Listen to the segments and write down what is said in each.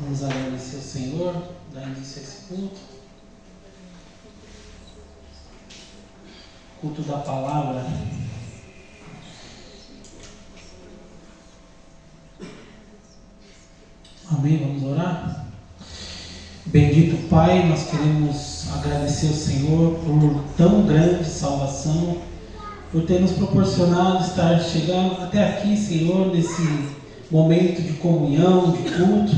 Vamos agradecer ao Senhor, dar início a esse culto. Culto da palavra. Amém? Vamos orar? Bendito Pai, nós queremos agradecer ao Senhor por tão grande salvação, por ter nos proporcionado estar chegando até aqui, Senhor, nesse momento de comunhão, de culto.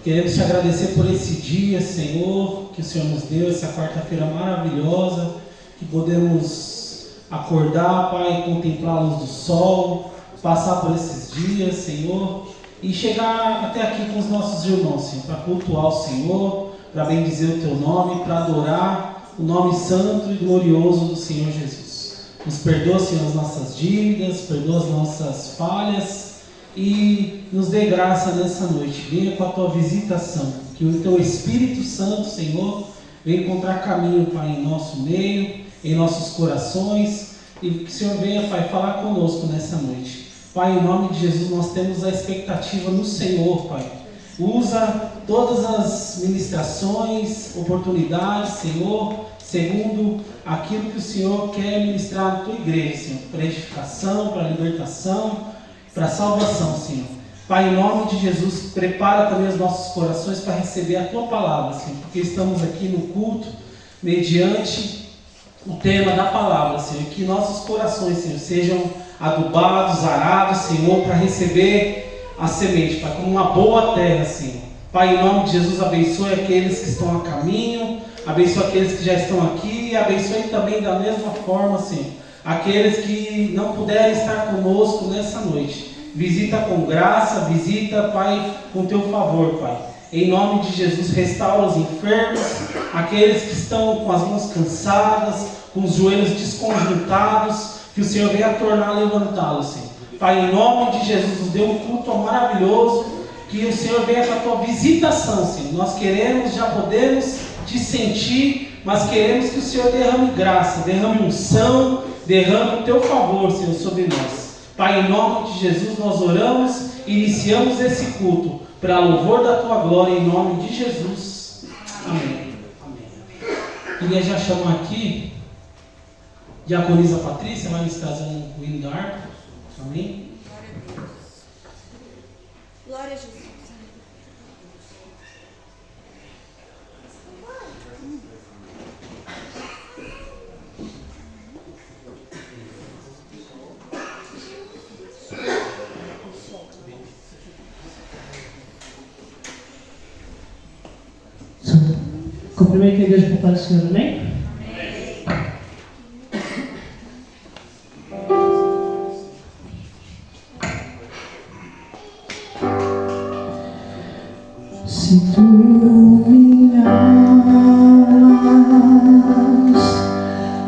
Queremos te agradecer por esse dia, Senhor, que o Senhor nos deu, essa quarta-feira maravilhosa, que podemos acordar, Pai, contemplar a luz do sol, passar por esses dias, Senhor, e chegar até aqui com os nossos irmãos, Senhor, para cultuar o Senhor, para bendizer o Teu nome, para adorar o nome santo e glorioso do Senhor Jesus. Nos perdoa, Senhor, as nossas dívidas, perdoa as nossas falhas e nos dê graça nessa noite. Venha com a Tua visitação, que o Teu Espírito Santo, Senhor, venha encontrar caminho, Pai, em nosso meio, em nossos corações, e que o Senhor venha, Pai, falar conosco nessa noite. Pai, em nome de Jesus, nós temos a expectativa no Senhor, Pai. Usa todas as ministrações, oportunidades, Senhor, segundo aquilo que o Senhor quer ministrar na Tua igreja, Senhor, para edificação, para libertação, para salvação, Senhor. Pai, em nome de Jesus, prepara também os nossos corações para receber a Tua palavra, Senhor, porque estamos aqui no culto, mediante o tema da palavra, Senhor, que nossos corações, Senhor, sejam adubados, arados, Senhor, para receber a semente, Pai, como uma boa terra, Senhor. Pai, em nome de Jesus, abençoe aqueles que estão a caminho, abençoe aqueles que já estão aqui, abençoe também da mesma forma, Senhor, aqueles que não puderem estar conosco nessa noite. Visita com graça, visita, Pai, com Teu favor, Pai. Em nome de Jesus, restaura os enfermos, aqueles que estão com as mãos cansadas, com os joelhos desconjuntados, que o Senhor venha tornar a levantá-los, Senhor. Pai, em nome de Jesus, nos dê um culto maravilhoso, que o Senhor venha com a Tua visitação, Senhor. Nós queremos, já podemos Te sentir, mas queremos que o Senhor derrame graça, derrame unção, derrame o Teu favor, Senhor, sobre nós. Pai, em nome de Jesus, nós oramos e iniciamos esse culto para louvor da Tua glória, em nome de Jesus. Amém. Amém. Queria já chamar aqui Diaconisa Patrícia, vai nos trazer um hino da harpa. Amém. Glória a Jesus. Cumprimento a igreja com a paz do Senhor, amém? Se tu me amas,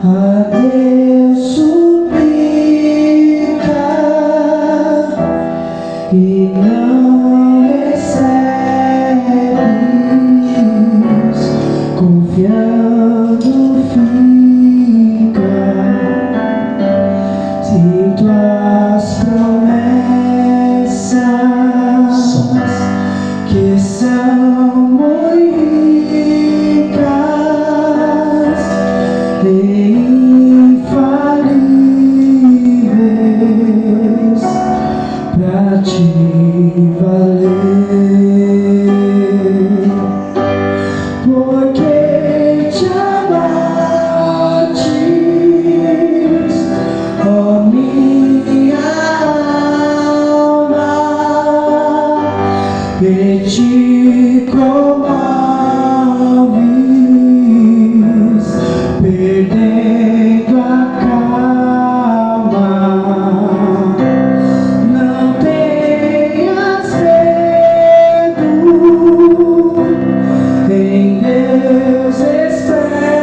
a Deus suplica e não recebes, confiando fica, se tuas promessas que são muito ricas e infalíveis pra te valer, porque te amates, ó minha alma, e te comoves, perdendo a calma. Não tenhas medo, em Deus espera,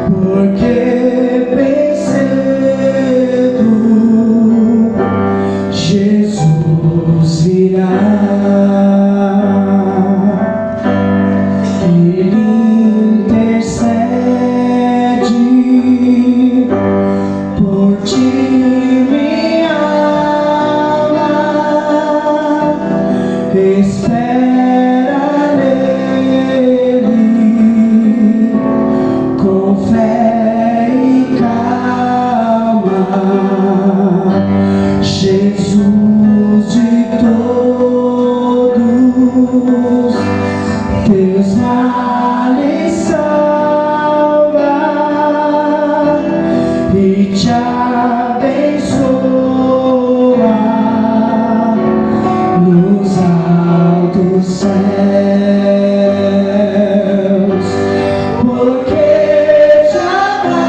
porque bem cedo Jesus virá. Espera nele com fé e calma, Jesus de todos teus males salva e te abençoa nos altos céus, porque te abates,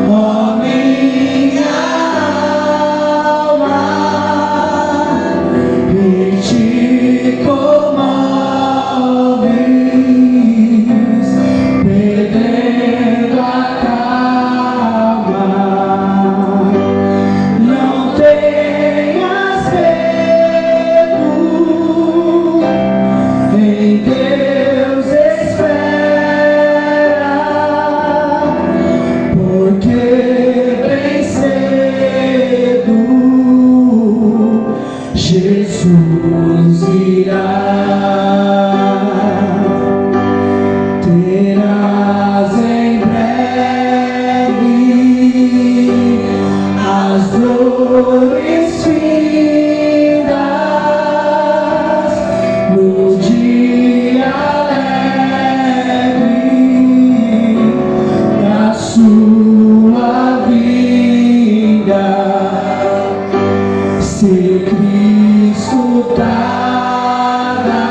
ó minha alma, e te comoves, perdendo a calma. Não tenhas medo, em Deus espera, porque bem cedo Jesus irá. Terás em breve as dores findas no dia alegre da sua vida. Se Cristo tarda,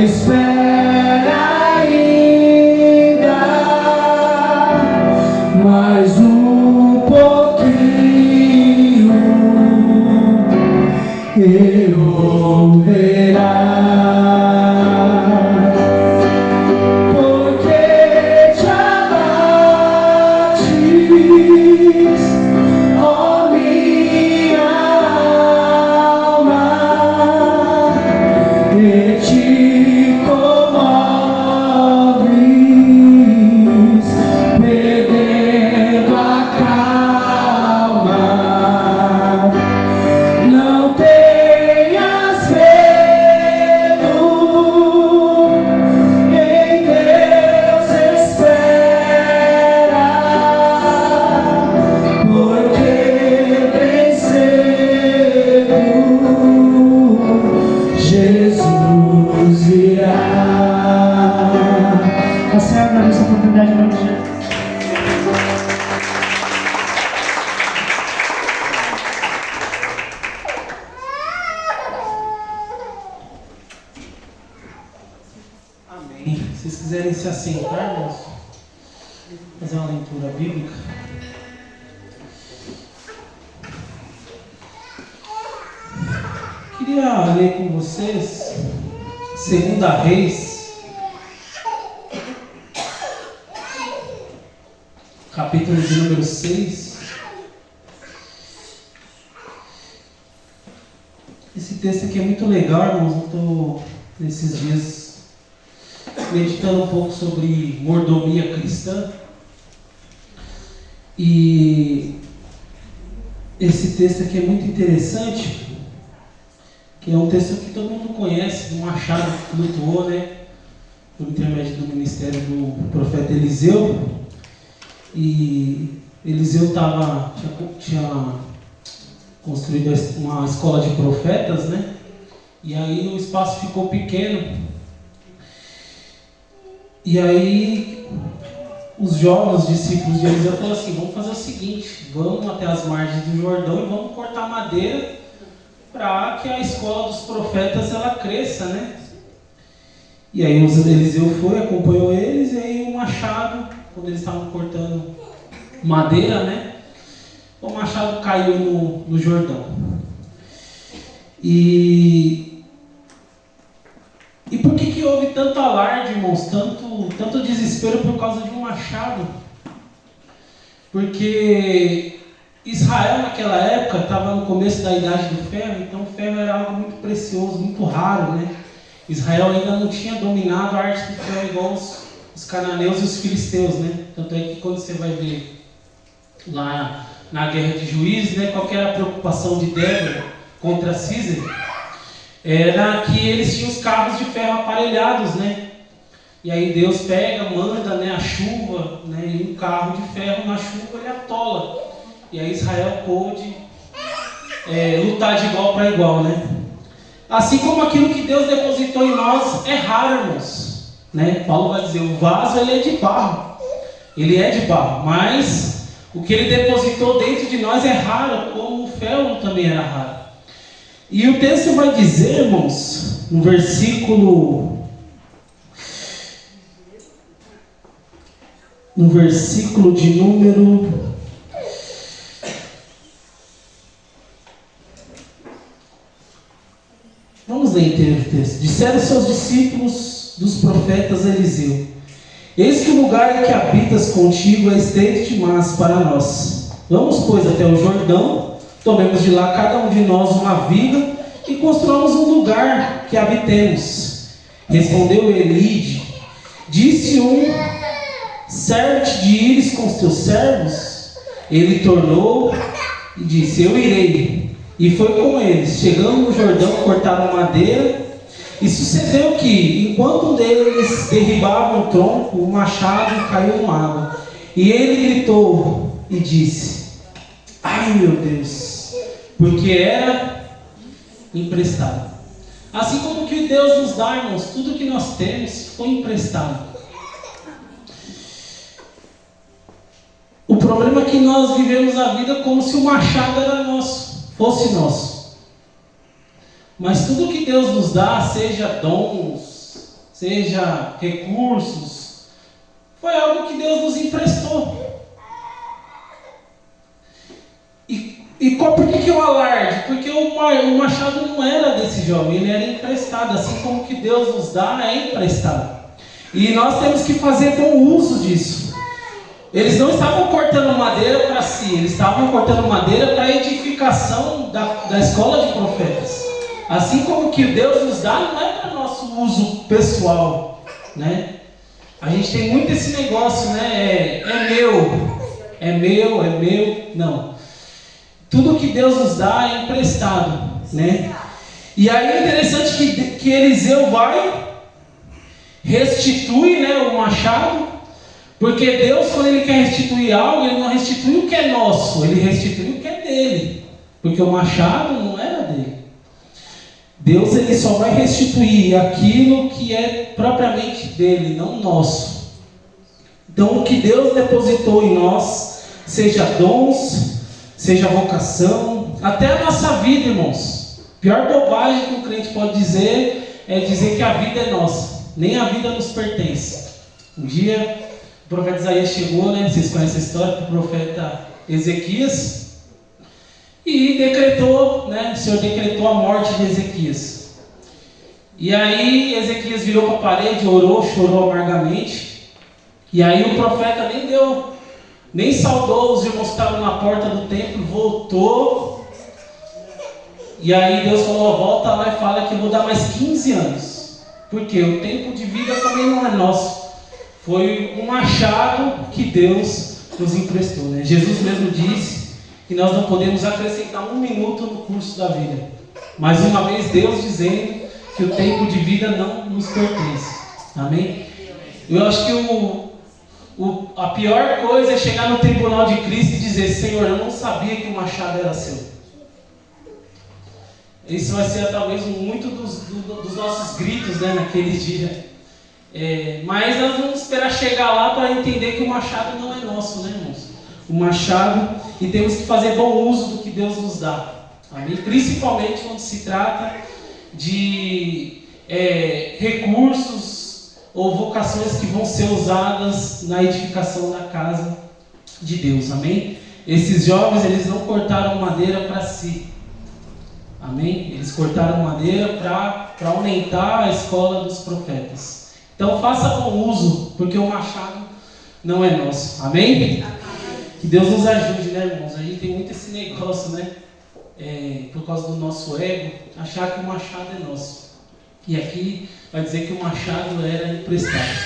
espera ainda mais um pouquinho, e verá. Porque te abates, ó minha alma, e te comoves, perdendo a calma. Não tenhas medo, em Deus espera, porque bem cedo Jesus irá. A Senhora agradeço a oportunidade em nome de Jesus. Amém. Se vocês quiserem se assentar, irmãos, fazer uma leitura bíblica. Queria ler com vocês 2 Reis, capítulo de número 6. Esse texto aqui é muito legal, irmãos. Eu estou nesses dias meditando um pouco sobre mordomia cristã. E esse texto aqui é muito interessante, que é um texto que todo mundo conhece, do machado que flutuou, né, por intermédio do ministério do profeta Eliseu. E Eliseu tinha construído uma escola de profetas, né, e aí o espaço ficou pequeno. E aí os jovens discípulos de Eliseu falaram assim: vamos fazer o seguinte, vamos até as margens do Jordão e vamos cortar madeira para que a escola dos profetas ela cresça, né? E aí Eliseu foi, acompanhou eles, e aí o machado, quando eles estavam cortando madeira, né, o machado caiu no Jordão. E por que houve tanto alarde, irmãos, tanto desespero por causa de um machado? Porque Israel naquela época estava no começo da Idade do Ferro, então o ferro era algo muito precioso, muito raro, né? Israel ainda não tinha dominado a arte do ferro igual os cananeus e os filisteus, né? Tanto é que quando você vai ver lá na guerra de Juízes, né? Qual que era a preocupação de Débora contra Císera? Era que eles tinham os carros de ferro aparelhados, né? E aí Deus pega, manda, né, a chuva, né, e um carro de ferro na chuva ele atola. E aí Israel pôde lutar de igual para igual, né? Assim como aquilo que Deus depositou em nós é raro, irmãos, né? Paulo vai dizer, o vaso ele é de barro, mas o que ele depositou dentro de nós é raro, como o ferro também era raro. E o texto vai dizer, irmãos, no versículo de número 1. Vamos ler inteiro o texto. Disseram seus discípulos dos profetas a Eliseu: eis que o lugar em que habitas contigo é estreito demais para nós. Vamos, pois, até o Jordão, tomemos de lá cada um de nós uma viga e construamos um lugar que habitemos. Respondeu Eli: disse um: certo de ires com os teus servos? Ele tornou e disse: eu irei. E foi com eles. Chegando no Jordão, cortaram madeira. E sucedeu que, enquanto um deles derribava um tronco, o machado caiu na água. E ele gritou e disse: ai meu Deus, porque era emprestado. Assim como que Deus nos dá, irmãos, tudo que nós temos foi emprestado. O problema é que nós vivemos a vida como se o machado era nosso, fosse nosso. Mas tudo que Deus nos dá, seja dons, seja recursos, foi algo que Deus nos emprestou. E por que o alarde? Porque o machado não era desse jovem, ele era emprestado, assim como que Deus nos dá é emprestado. E nós temos que fazer bom uso disso. Eles não estavam cortando madeira para si, eles estavam cortando madeira para a edificação da escola de profetas. Assim como que Deus nos dá, não é para nosso uso pessoal, né? A gente tem muito esse negócio, né? É meu, não. Tudo que Deus nos dá é emprestado, né? E aí é interessante que Eliseu vai, restitui, né, o machado, porque Deus, quando Ele quer restituir algo, Ele não restitui o que é nosso, Ele restitui o que é dele, porque o machado não era dele. Deus, Ele só vai restituir aquilo que é propriamente dele, não nosso. Então o que Deus depositou em nós, seja dons, seja vocação, até a nossa vida, irmãos. A pior bobagem que um crente pode dizer é dizer que a vida é nossa. Nem a vida nos pertence. Um dia o profeta Isaías chegou, né? Vocês conhecem a história do profeta Ezequias, e decretou, né? O Senhor decretou a morte de Ezequias. E aí Ezequias virou para a parede, orou, chorou amargamente. E aí o profeta nem saudou os irmãos que estavam na porta do templo, voltou. E aí Deus falou: volta lá e fala que eu vou dar mais 15 anos. Porque o tempo de vida também não é nosso. Foi um machado que Deus nos emprestou, né? Jesus mesmo disse que nós não podemos acrescentar 1 minuto no curso da vida. Mais uma vez Deus dizendo que o tempo de vida não nos pertence. Amém? Eu acho que a pior coisa é chegar no tribunal de Cristo e dizer: Senhor, eu não sabia que o machado era seu. Isso vai ser talvez muito dos nossos gritos, né, naquele dia. Mas nós vamos esperar chegar lá para entender que o machado não é nosso, né, irmãos? O machado, e temos que fazer bom uso do que Deus nos dá. Amém? Principalmente quando se trata de recursos ou vocações que vão ser usadas na edificação da casa de Deus. Amém? Esses jovens, eles não cortaram madeira para si. Amém? Eles cortaram madeira para aumentar a escola dos profetas. Então faça bom uso, porque o machado não é nosso. Amém? Que Deus nos ajude, né, irmãos? A gente tem muito esse negócio, né? Por causa do nosso ego, achar que o machado é nosso. E aqui vai dizer que o machado era emprestado.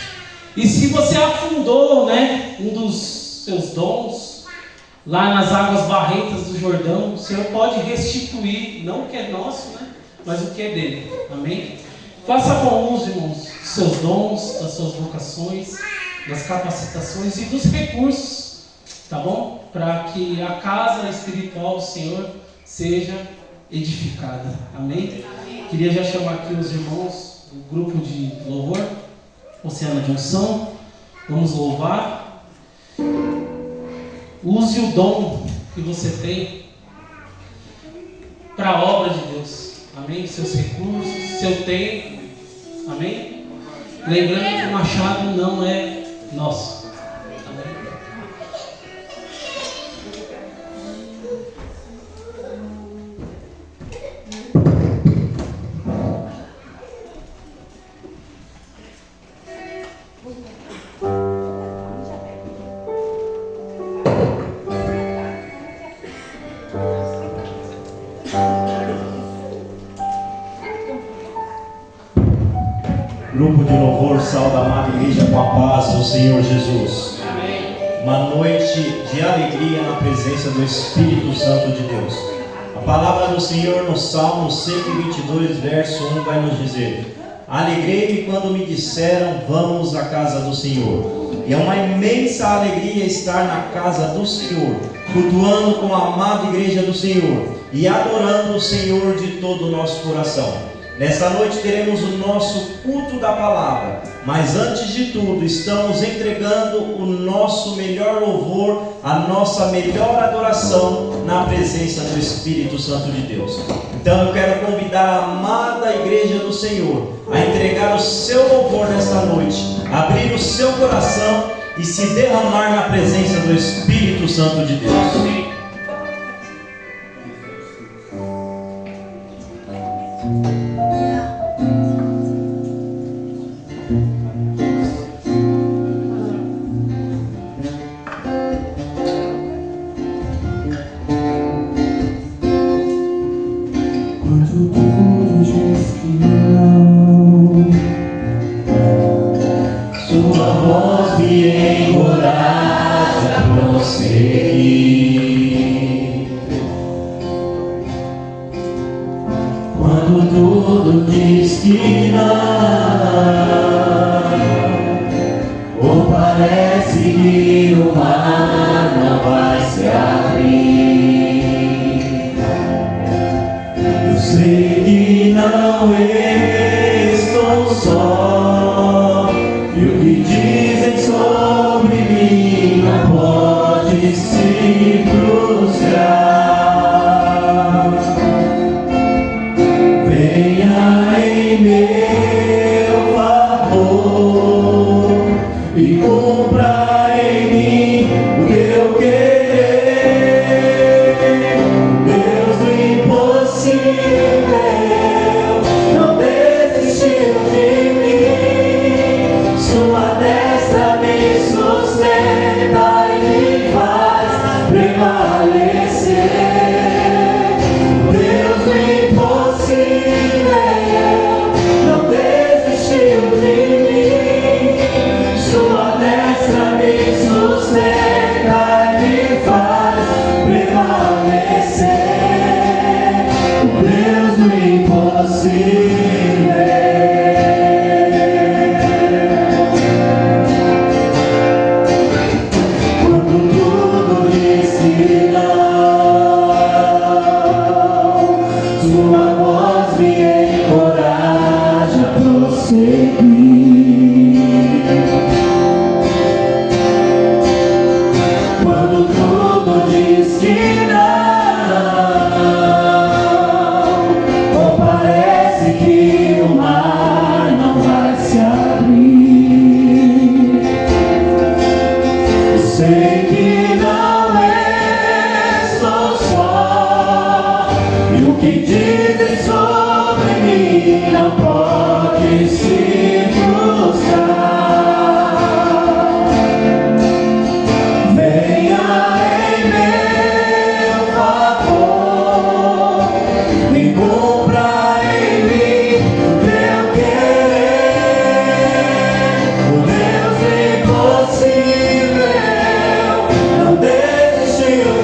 E se você afundou, né, um dos seus dons, lá nas águas barrentas do Jordão, o Senhor pode restituir, não o que é nosso, né? Mas o que é dele. Amém? Faça bom uso, irmãos, dos seus dons, das suas vocações, das capacitações e dos recursos, tá bom? Para que a casa espiritual do Senhor seja edificada. Amém? Queria já chamar aqui os irmãos do grupo de louvor, Oceano de Unção. Vamos louvar. Use o dom que você tem para a obra de Deus. Amém? Seus recursos, seu tempo. Amém? Lembrando que o machado não é nosso. Amém? Grupo de louvor, salve a amada igreja com a paz do Senhor Jesus. Amém. Uma noite de alegria na presença do Espírito Santo de Deus. A palavra do Senhor no Salmo 122, verso 1 vai nos dizer: alegrei-me quando me disseram, vamos à casa do Senhor. E é uma imensa alegria estar na casa do Senhor, cultuando com a amada igreja do Senhor e adorando o Senhor de todo o nosso coração. Nessa noite teremos o nosso culto da palavra, mas antes de tudo estamos entregando o nosso melhor louvor, a nossa melhor adoração na presença do Espírito Santo de Deus. Então eu quero convidar a amada igreja do Senhor a entregar o seu louvor nesta noite, abrir o seu coração e se derramar na presença do Espírito Santo de Deus. Não desistiu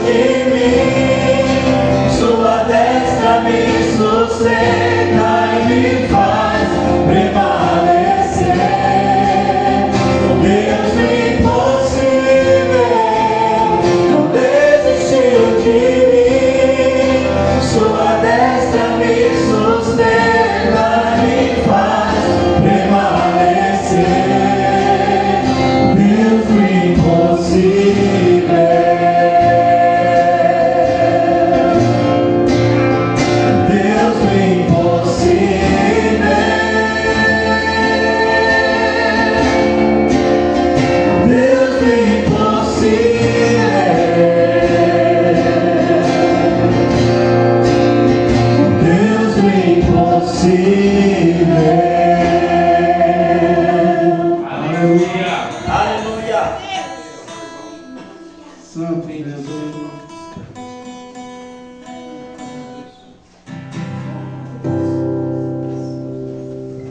Jesus.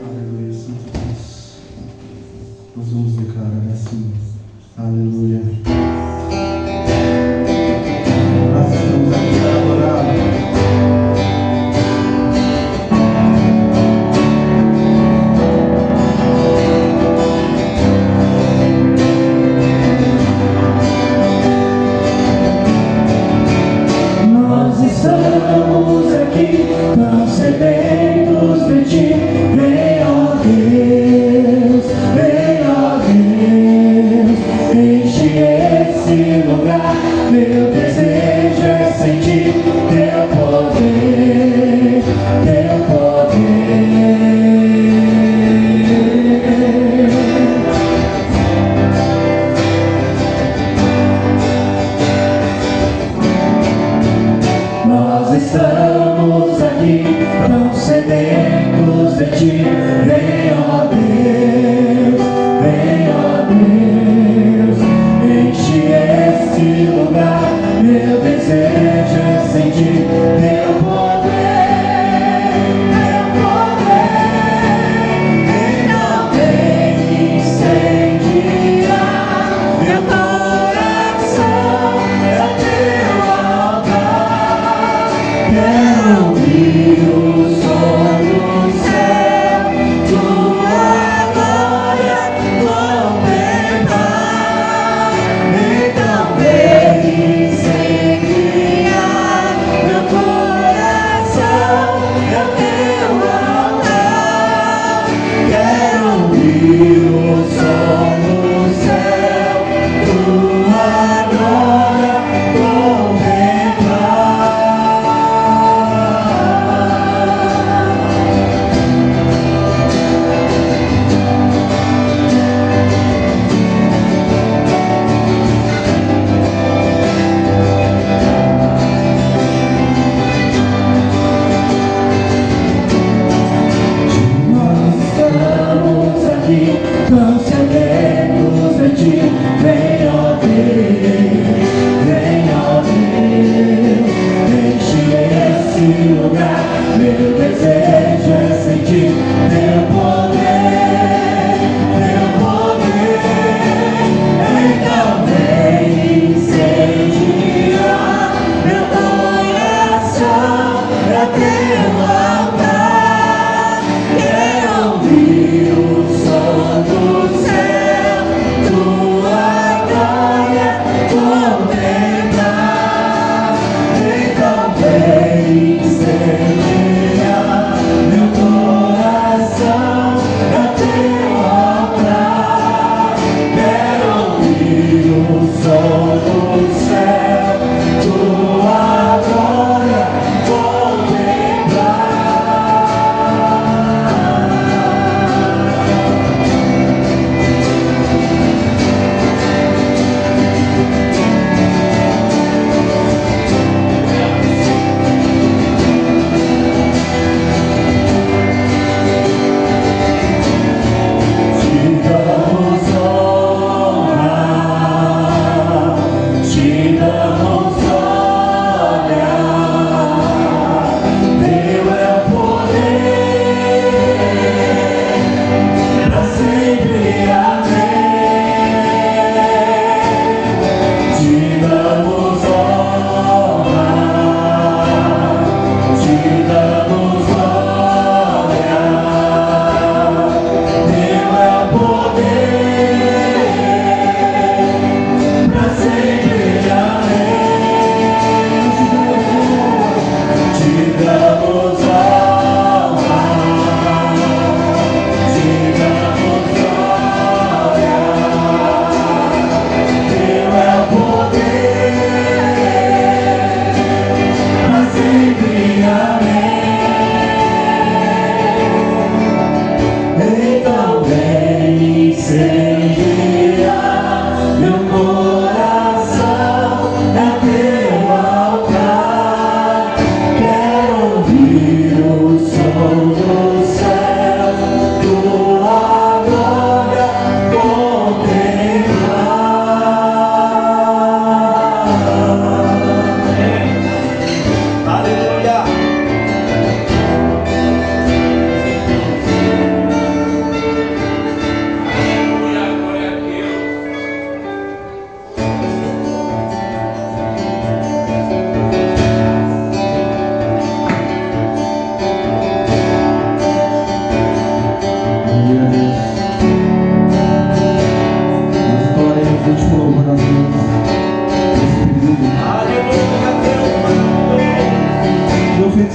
Aleluia, Santo Deus. Nós vamos declarar assim. Aleluia. Nós estamos aqui para adorar. Nós estamos aqui, tão sedentos de ti. Vem, ó Deus, enche esse lugar. Meu desejo é sentir teu poder, teu poder. Nós estamos aqui, tão sedentos de ti. Vem, ó Deus, enche este lugar. Meu desejo é sentir teu poder.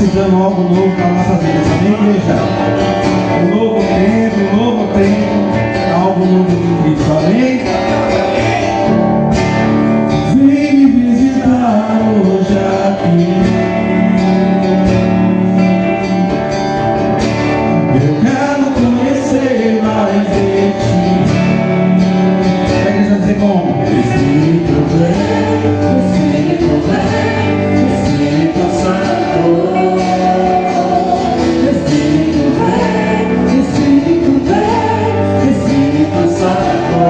precisando algo novo para nossas vidas, amém, igreja? Um novo tempo, algo novo em Cristo, amém? Vem me visitar hoje aqui. Eu quero conhecer mais de ti. A igreja dizer como? Espírito vem, Espírito Santo. Espírito vem, Espírito Santo.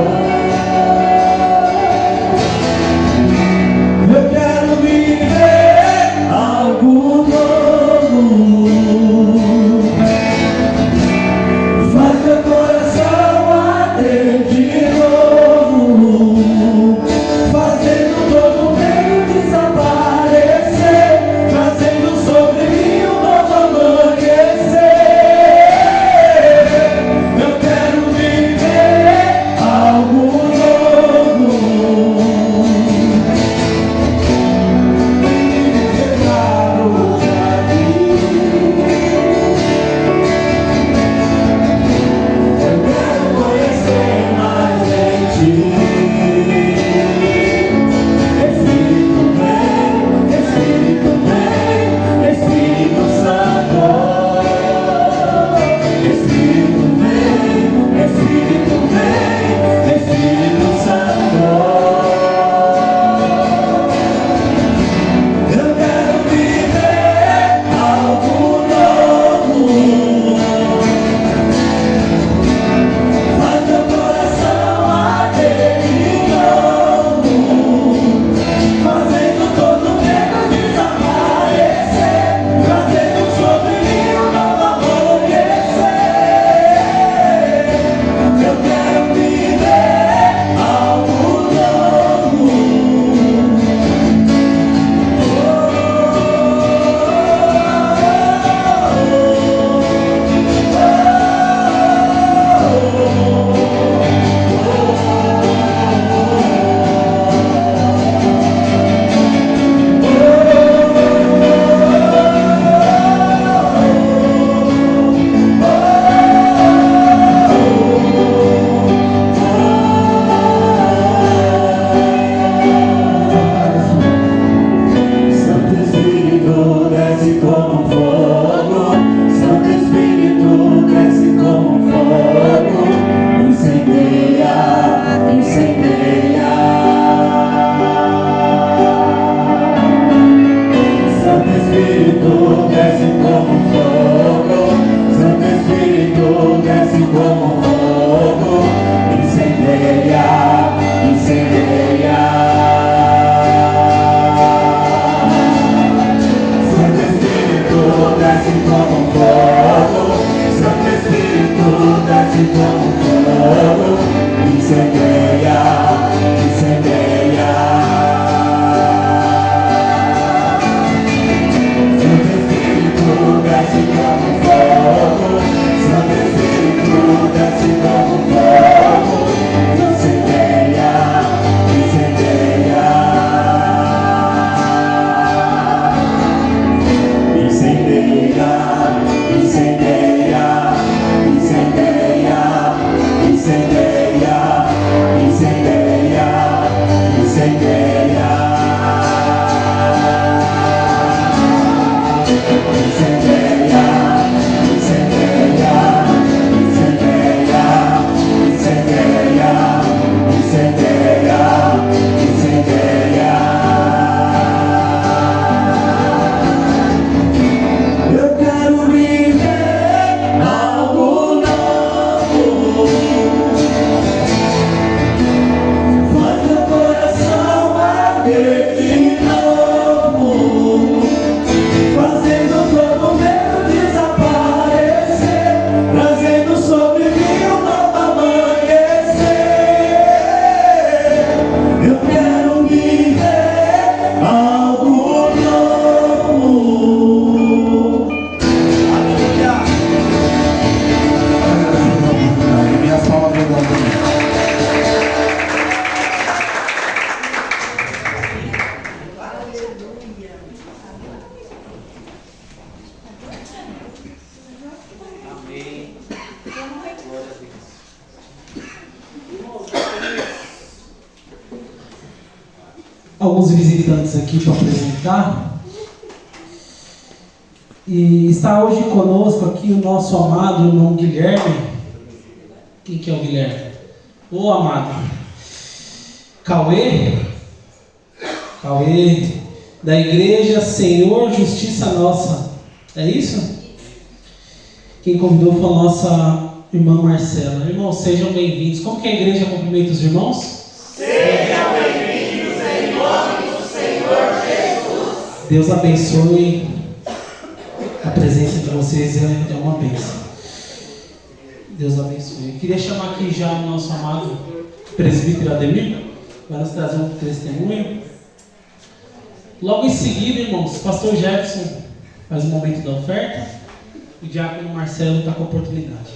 alguns visitantes aqui para apresentar. E está hoje conosco aqui o nosso amado irmão Guilherme. Quem que é o Guilherme? O amado Cauê, da Igreja Senhor Justiça Nossa. É isso? Quem convidou foi a nossa irmã Marcela. Irmãos, sejam bem-vindos. Como que a igreja cumprimenta os irmãos? Sejam bem-vindos em nome do Senhor Jesus. Deus abençoe. A presença de vocês é uma bênção. Deus abençoe. Eu queria chamar aqui já o nosso amado presbítero Ademir para nos trazer um testemunho. Logo em seguida, irmãos, o pastor Jefferson faz o momento da oferta. O diácono Marcelo está com a oportunidade.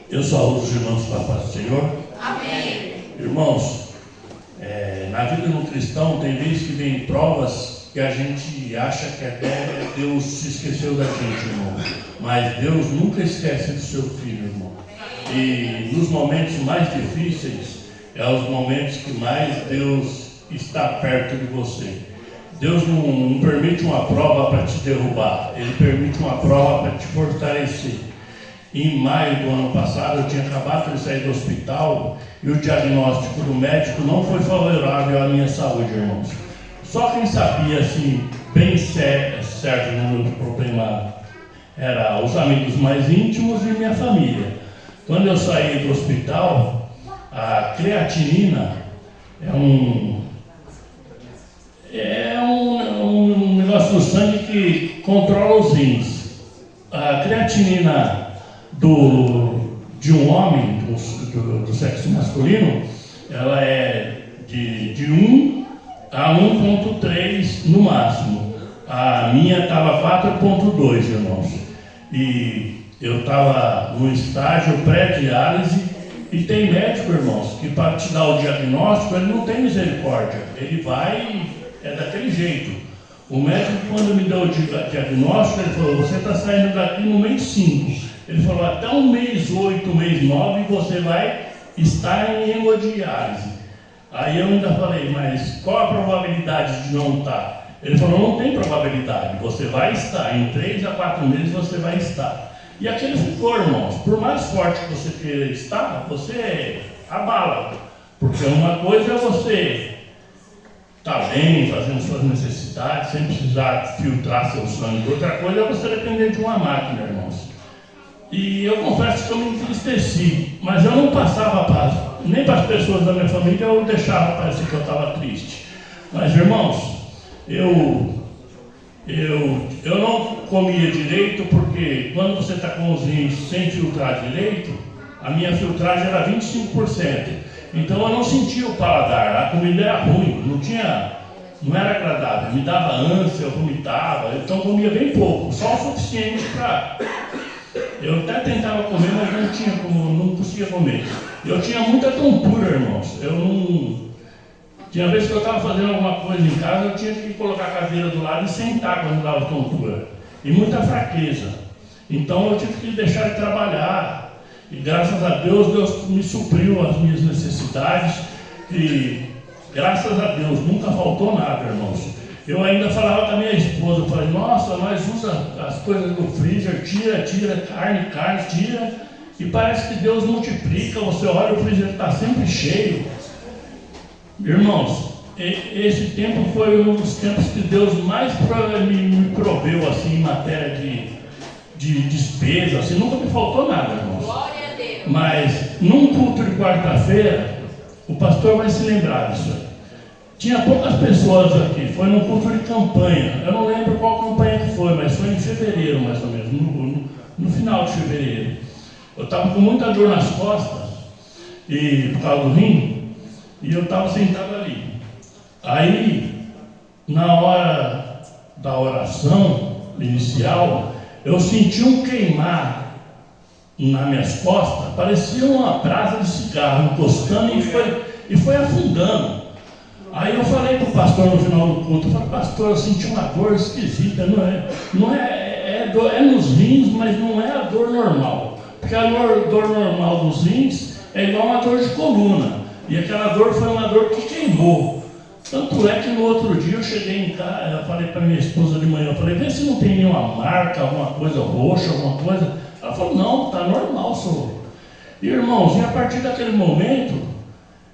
Eu saúdo os irmãos com a paz do Senhor. Amém. Irmãos, na vida do cristão tem vezes que vem provas que a gente acha que até Deus se esqueceu da gente, irmão. Mas Deus nunca esquece do seu filho, irmão. E nos momentos mais difíceis, é os momentos que mais Deus está perto de você. Deus não permite uma prova para te derrubar, Ele permite uma prova para te fortalecer. Em maio do ano passado, eu tinha acabado de sair do hospital e o diagnóstico do médico não foi favorável à minha saúde, irmãos. Só quem sabia, assim, bem certo no meu problema era os amigos mais íntimos e minha família. Quando eu saí do hospital, a creatinina é um negócio do sangue que controla os rins. A creatinina de um homem do sexo masculino, ela é de 1 a 1,3 no máximo. A minha estava 4,2, irmãos. E eu estava no estágio pré-diálise. E tem médico, irmãos, que para te dar o diagnóstico, ele não tem misericórdia. Ele vai, é daquele jeito. O médico, quando me deu o diagnóstico, ele falou, você está saindo daqui no mês 5. Ele falou, até o mês 8, mês 9, você vai estar em hemodiálise. Aí eu ainda falei, mas qual a probabilidade de não estar? Ele falou, não tem probabilidade, você vai estar, em 3 a 4 meses você vai estar. E aquele ficou, irmãos, por mais forte que você queira estar, você abala. Porque uma coisa é você estar bem, fazendo suas necessidades, sem precisar filtrar seu sangue. Outra coisa é você depender de uma máquina, irmãos. E eu confesso que eu me entristeci, mas eu não passava paz, nem para as pessoas da minha família eu deixava parecer que eu estava triste. Mas, irmãos, eu não comia direito porque quando você está com os rins sem filtrar direito, a minha filtragem era 25%. Então eu não sentia o paladar, a comida era ruim, não era agradável, me dava ânsia, eu vomitava, então eu comia bem pouco, só o suficiente para... Eu até tentava comer, mas não conseguia comer. Eu tinha muita tontura, irmãos. Tinha vezes que eu estava fazendo alguma coisa em casa, eu tinha que colocar a cadeira do lado e sentar quando dava tontura. E muita fraqueza. Então eu tive que deixar de trabalhar. E graças a Deus, Deus me supriu as minhas necessidades. E graças a Deus, nunca faltou nada, irmãos. Eu ainda falava com a minha esposa, eu falei, nossa, nós usamos as coisas do freezer, tira, carne, tira. E parece que Deus multiplica, você olha, o freezer está sempre cheio. Irmãos, esse tempo foi um dos tempos que Deus mais me proveu assim, em matéria de despesa, assim, nunca me faltou nada, irmãos. Glória a Deus. Mas num culto de quarta-feira, o pastor vai se lembrar disso aí. Tinha poucas pessoas aqui, foi num culto de campanha. Eu não lembro qual campanha que foi, mas foi em fevereiro mais ou menos, no final de fevereiro. Eu estava com muita dor nas costas, e por causa do rim, e eu estava sentado ali. Aí, na hora da oração inicial, eu senti um queimar nas minhas costas, parecia uma brasa de cigarro encostando e foi afundando. Aí eu falei para o pastor no final do culto, eu falei, pastor, eu senti uma dor esquisita, é nos rins, mas não é a dor normal. Porque a dor normal dos rins é igual uma dor de coluna. E aquela dor foi uma dor que queimou. Tanto é que no outro dia eu cheguei em casa, eu falei para minha esposa de manhã, eu falei, vê se não tem nenhuma marca, alguma coisa roxa, alguma coisa. Ela falou, não, está normal, senhor. E irmãos, e a partir daquele momento,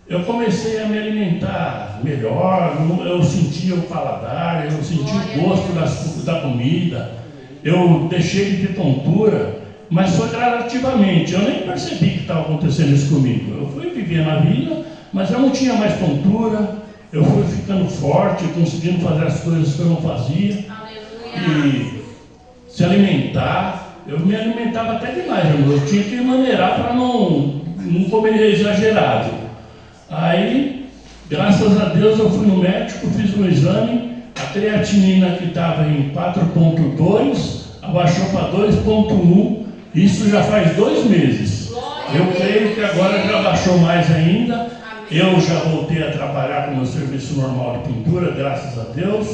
eu comecei a me alimentar melhor, eu sentia o paladar, eu sentia o gosto da comida, eu deixei de ter tontura, mas foi gradativamente, eu nem percebi que estava acontecendo isso comigo. Eu fui viver na vida, mas eu não tinha mais tontura, eu fui ficando forte, conseguindo fazer as coisas que eu não fazia. E se alimentar, eu me alimentava até demais, eu tinha que maneirar para não comer exagerado. Aí, graças a Deus, eu fui no médico, fiz um exame, a creatinina que estava em 4,2 abaixou para 2,1, isso já faz 2 meses. Eu creio que agora já baixou mais ainda. Eu já voltei a trabalhar com o meu serviço normal de pintura, graças a Deus.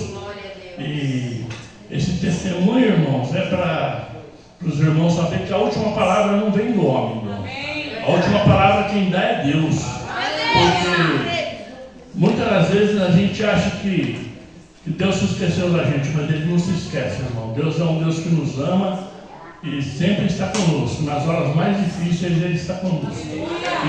E esse testemunho, irmãos, é para os irmãos saberem que a última palavra não vem do homem, irmão. A última palavra quem dá é Deus. Porque muitas das vezes a gente acha que Deus se esqueceu da gente, mas Ele não se esquece, irmão. Deus é um Deus que nos ama e sempre está conosco. Nas horas mais difíceis Ele está conosco.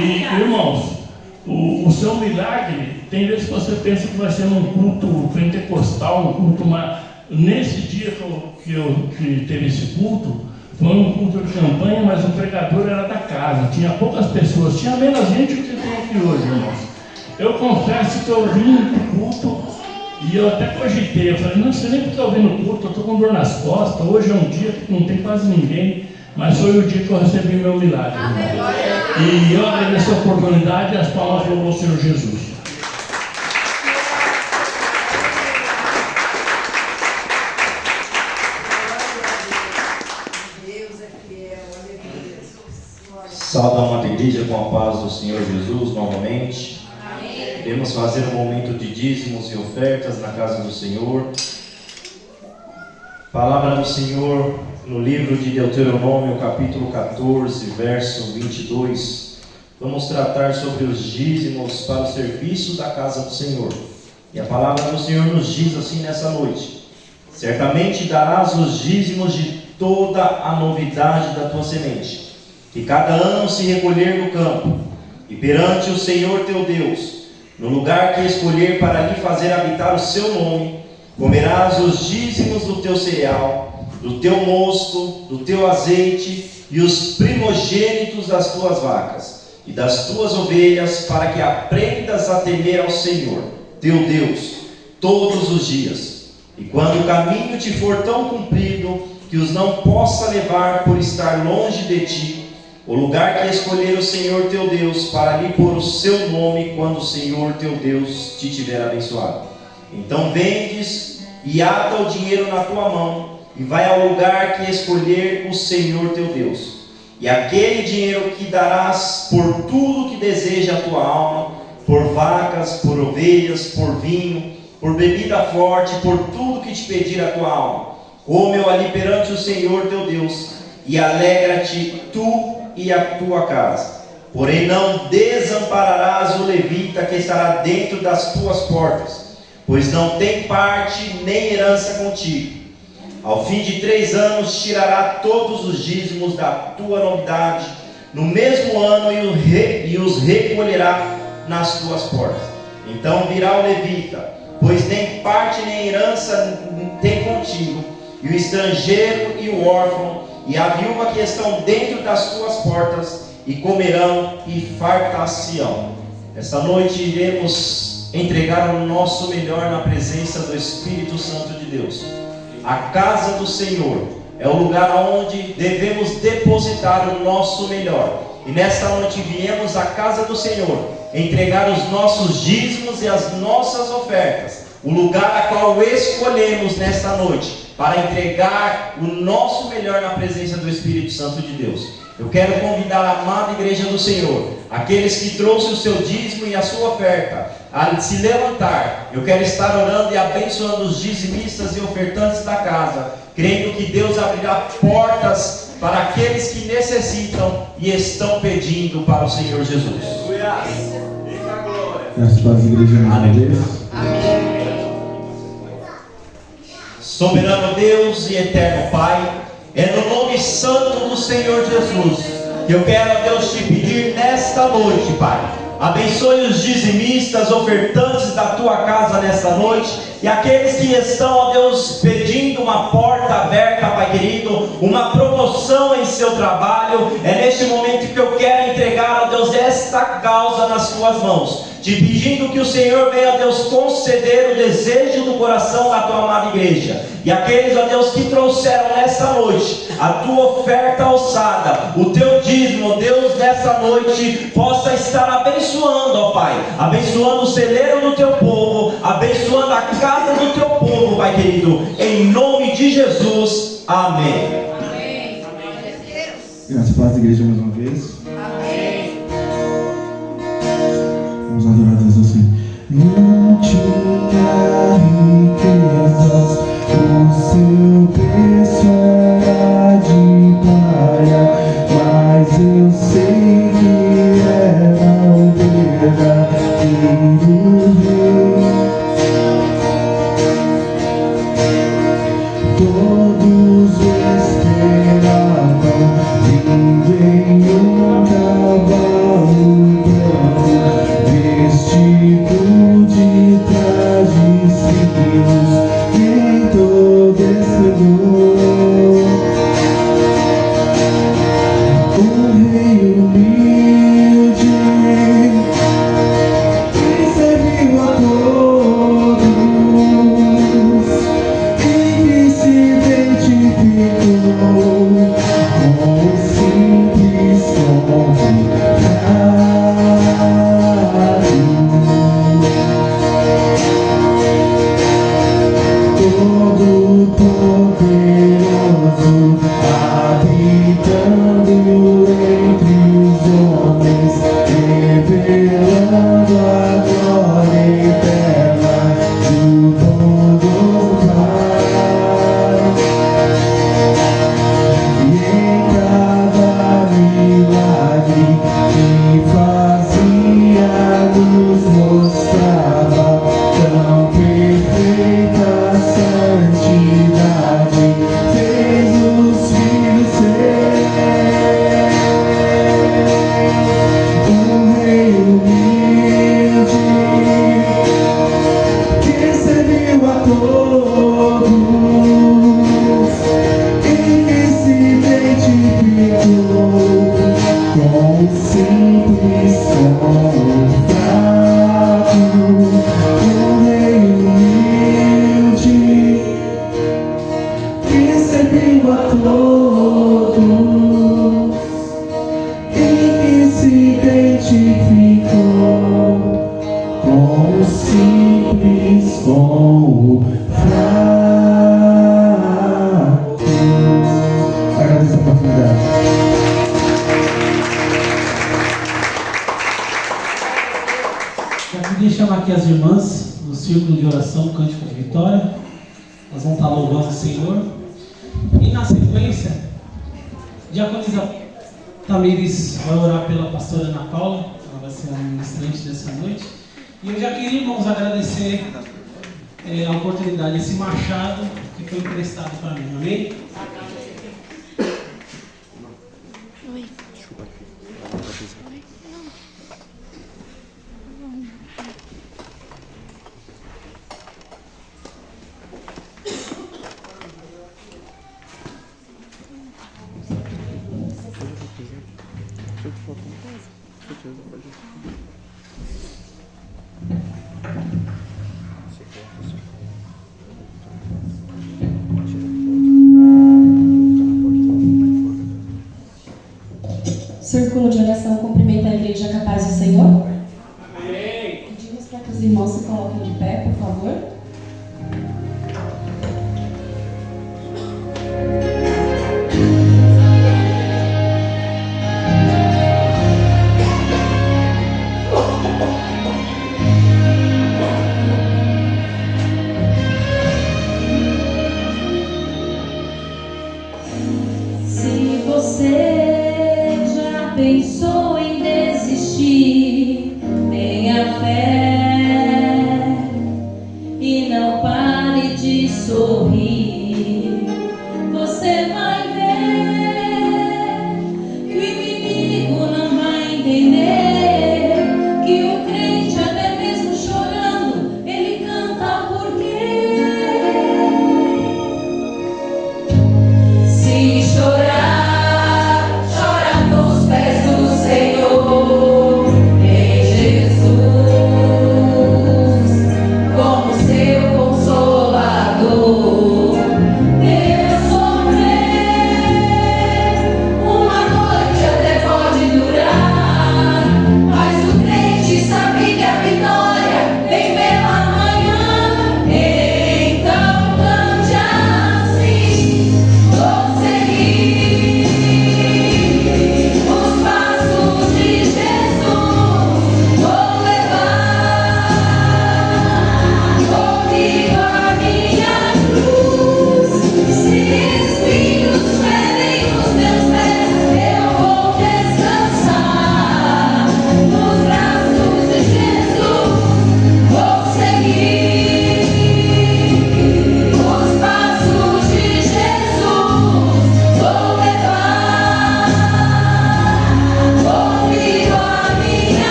E, irmãos, o seu milagre, tem vezes que você pensa que vai ser num culto pentecostal, um culto, mas nesse dia que teve esse culto, foi um culto de campanha, mas o pregador era da casa, tinha poucas pessoas, tinha menos gente do que tem aqui hoje, irmãos. Eu confesso que eu vim no culto e eu até cogitei, eu falei, não sei nem porque eu vim no culto, eu estou com dor nas costas, hoje é um dia que não tem quase ninguém, mas foi o dia que eu recebi meu milagre, irmão. E eu agradeço a oportunidade e as palmas para o Senhor Jesus. Salve a amada igreja com a paz do Senhor Jesus novamente. Amém. Queremos fazer um momento de dízimos e ofertas na casa do Senhor. Palavra do Senhor no livro de Deuteronômio, capítulo 14, verso 22. Vamos tratar sobre os dízimos para o serviço da casa do Senhor. E a palavra do Senhor nos diz assim nessa noite: certamente darás os dízimos de toda a novidade da tua semente, que cada ano se recolher no campo, e perante o Senhor teu Deus, no lugar que escolher para lhe fazer habitar o seu nome, comerás os dízimos do teu cereal, do teu mosto, do teu azeite e os primogênitos das tuas vacas e das tuas ovelhas, para que aprendas a temer ao Senhor teu Deus todos os dias. E quando o caminho te for tão comprido que os não possa levar por estar longe de ti, o lugar que escolher o Senhor teu Deus para lhe pôr o seu nome, quando o Senhor teu Deus te tiver abençoado, então vendes e ata o dinheiro na tua mão e vai ao lugar que escolher o Senhor teu Deus, e aquele dinheiro que darás por tudo que deseja a tua alma, por vacas, por ovelhas, por vinho, por bebida forte, por tudo que te pedir a tua alma, come-o ali perante o Senhor teu Deus, e alegra-te tu e a tua casa. Porém não desampararás o levita que estará dentro das tuas portas, pois não tem parte nem herança contigo. Ao fim de 3 anos tirará todos os dízimos da tua novidade no mesmo ano e os recolherá nas tuas portas. Então virá o levita, pois nem parte nem herança tem contigo, e o estrangeiro e o órfão e a viúva que estão dentro das tuas portas, e comerão e fartar-se-ão. Esta noite iremos entregar o nosso melhor na presença do Espírito Santo de Deus. A casa do Senhor é o lugar onde devemos depositar o nosso melhor. E nesta noite viemos à casa do Senhor entregar os nossos dízimos e as nossas ofertas, o lugar a qual escolhemos nesta noite para entregar o nosso melhor na presença do Espírito Santo de Deus. Eu quero convidar a amada igreja do Senhor, aqueles que trouxeram o seu dízimo e a sua oferta, a se levantar. Eu quero estar orando e abençoando os dizimistas e ofertantes da casa, crendo que Deus abrirá portas para aqueles que necessitam e estão pedindo para o Senhor Jesus. Graças para as igrejas mais uma vez. Soberano Deus e eterno Pai, é no nome santo do Senhor Jesus que eu quero, Deus, te pedir nesta noite, Pai. Abençoe os dizimistas, ofertantes da tua casa nesta noite, e aqueles que estão, ó Deus, pedindo uma porta aberta, Pai querido, uma promoção em seu trabalho. É neste momento que eu quero entregar, ó Deus, esta causa nas tuas mãos, te pedindo que o Senhor venha, ó Deus, conceder o desejo do coração da tua amada igreja. E aqueles, ó Deus, que trouxeram nesta noite a tua oferta alçada, o teu dízimo, ó Deus, nessa noite possa estar abençoando, ó Pai, abençoando o celeiro do teu povo, abençoando a casa do teu povo, Pai querido, em nome de Jesus, amém. Amém. Graças para as igrejas mais uma vez. Amém. Vamos adorar a Deus assim. Não tinha riquezas, o seu preço era de praia, mas eu sei que era o verdadeiro rei. Todos esperavam vindo em um cavalo branco, vestido de trajes finos, em todo esplendor. O rei humilde que serviu a todos e que se identificou com o simples convidado. Todo poderoso, habitando entre os homens, revelando a glória eterna do todo Pai. E em cada milagre que fazia, nos mostrava tão perfeita santidade, fez os filhos ser um rei humilde que serviu a todos e que se identificou com o simples fraco. Um rei humilde que serviu a todos e que se identificou com o simples, com o fraco. Agradeço a oportunidade. Já queria chamar aqui as irmãs no círculo de oração, cântico de vitória. Elas vão estar louvando o Senhor. E na sequência, Diaconisa Tamires vai orar pela pastora Ana Paula. Ela vai ser a ministrante dessa noite. E eu já queria, irmãos, agradecer a oportunidade, esse machado que foi emprestado para mim. Amém? Círculo de oração cumprimenta a igreja com a paz do Senhor. Pedimos para que os irmãos se coloquem de pé, por favor. Se você já pensou em desistir, tenha fé.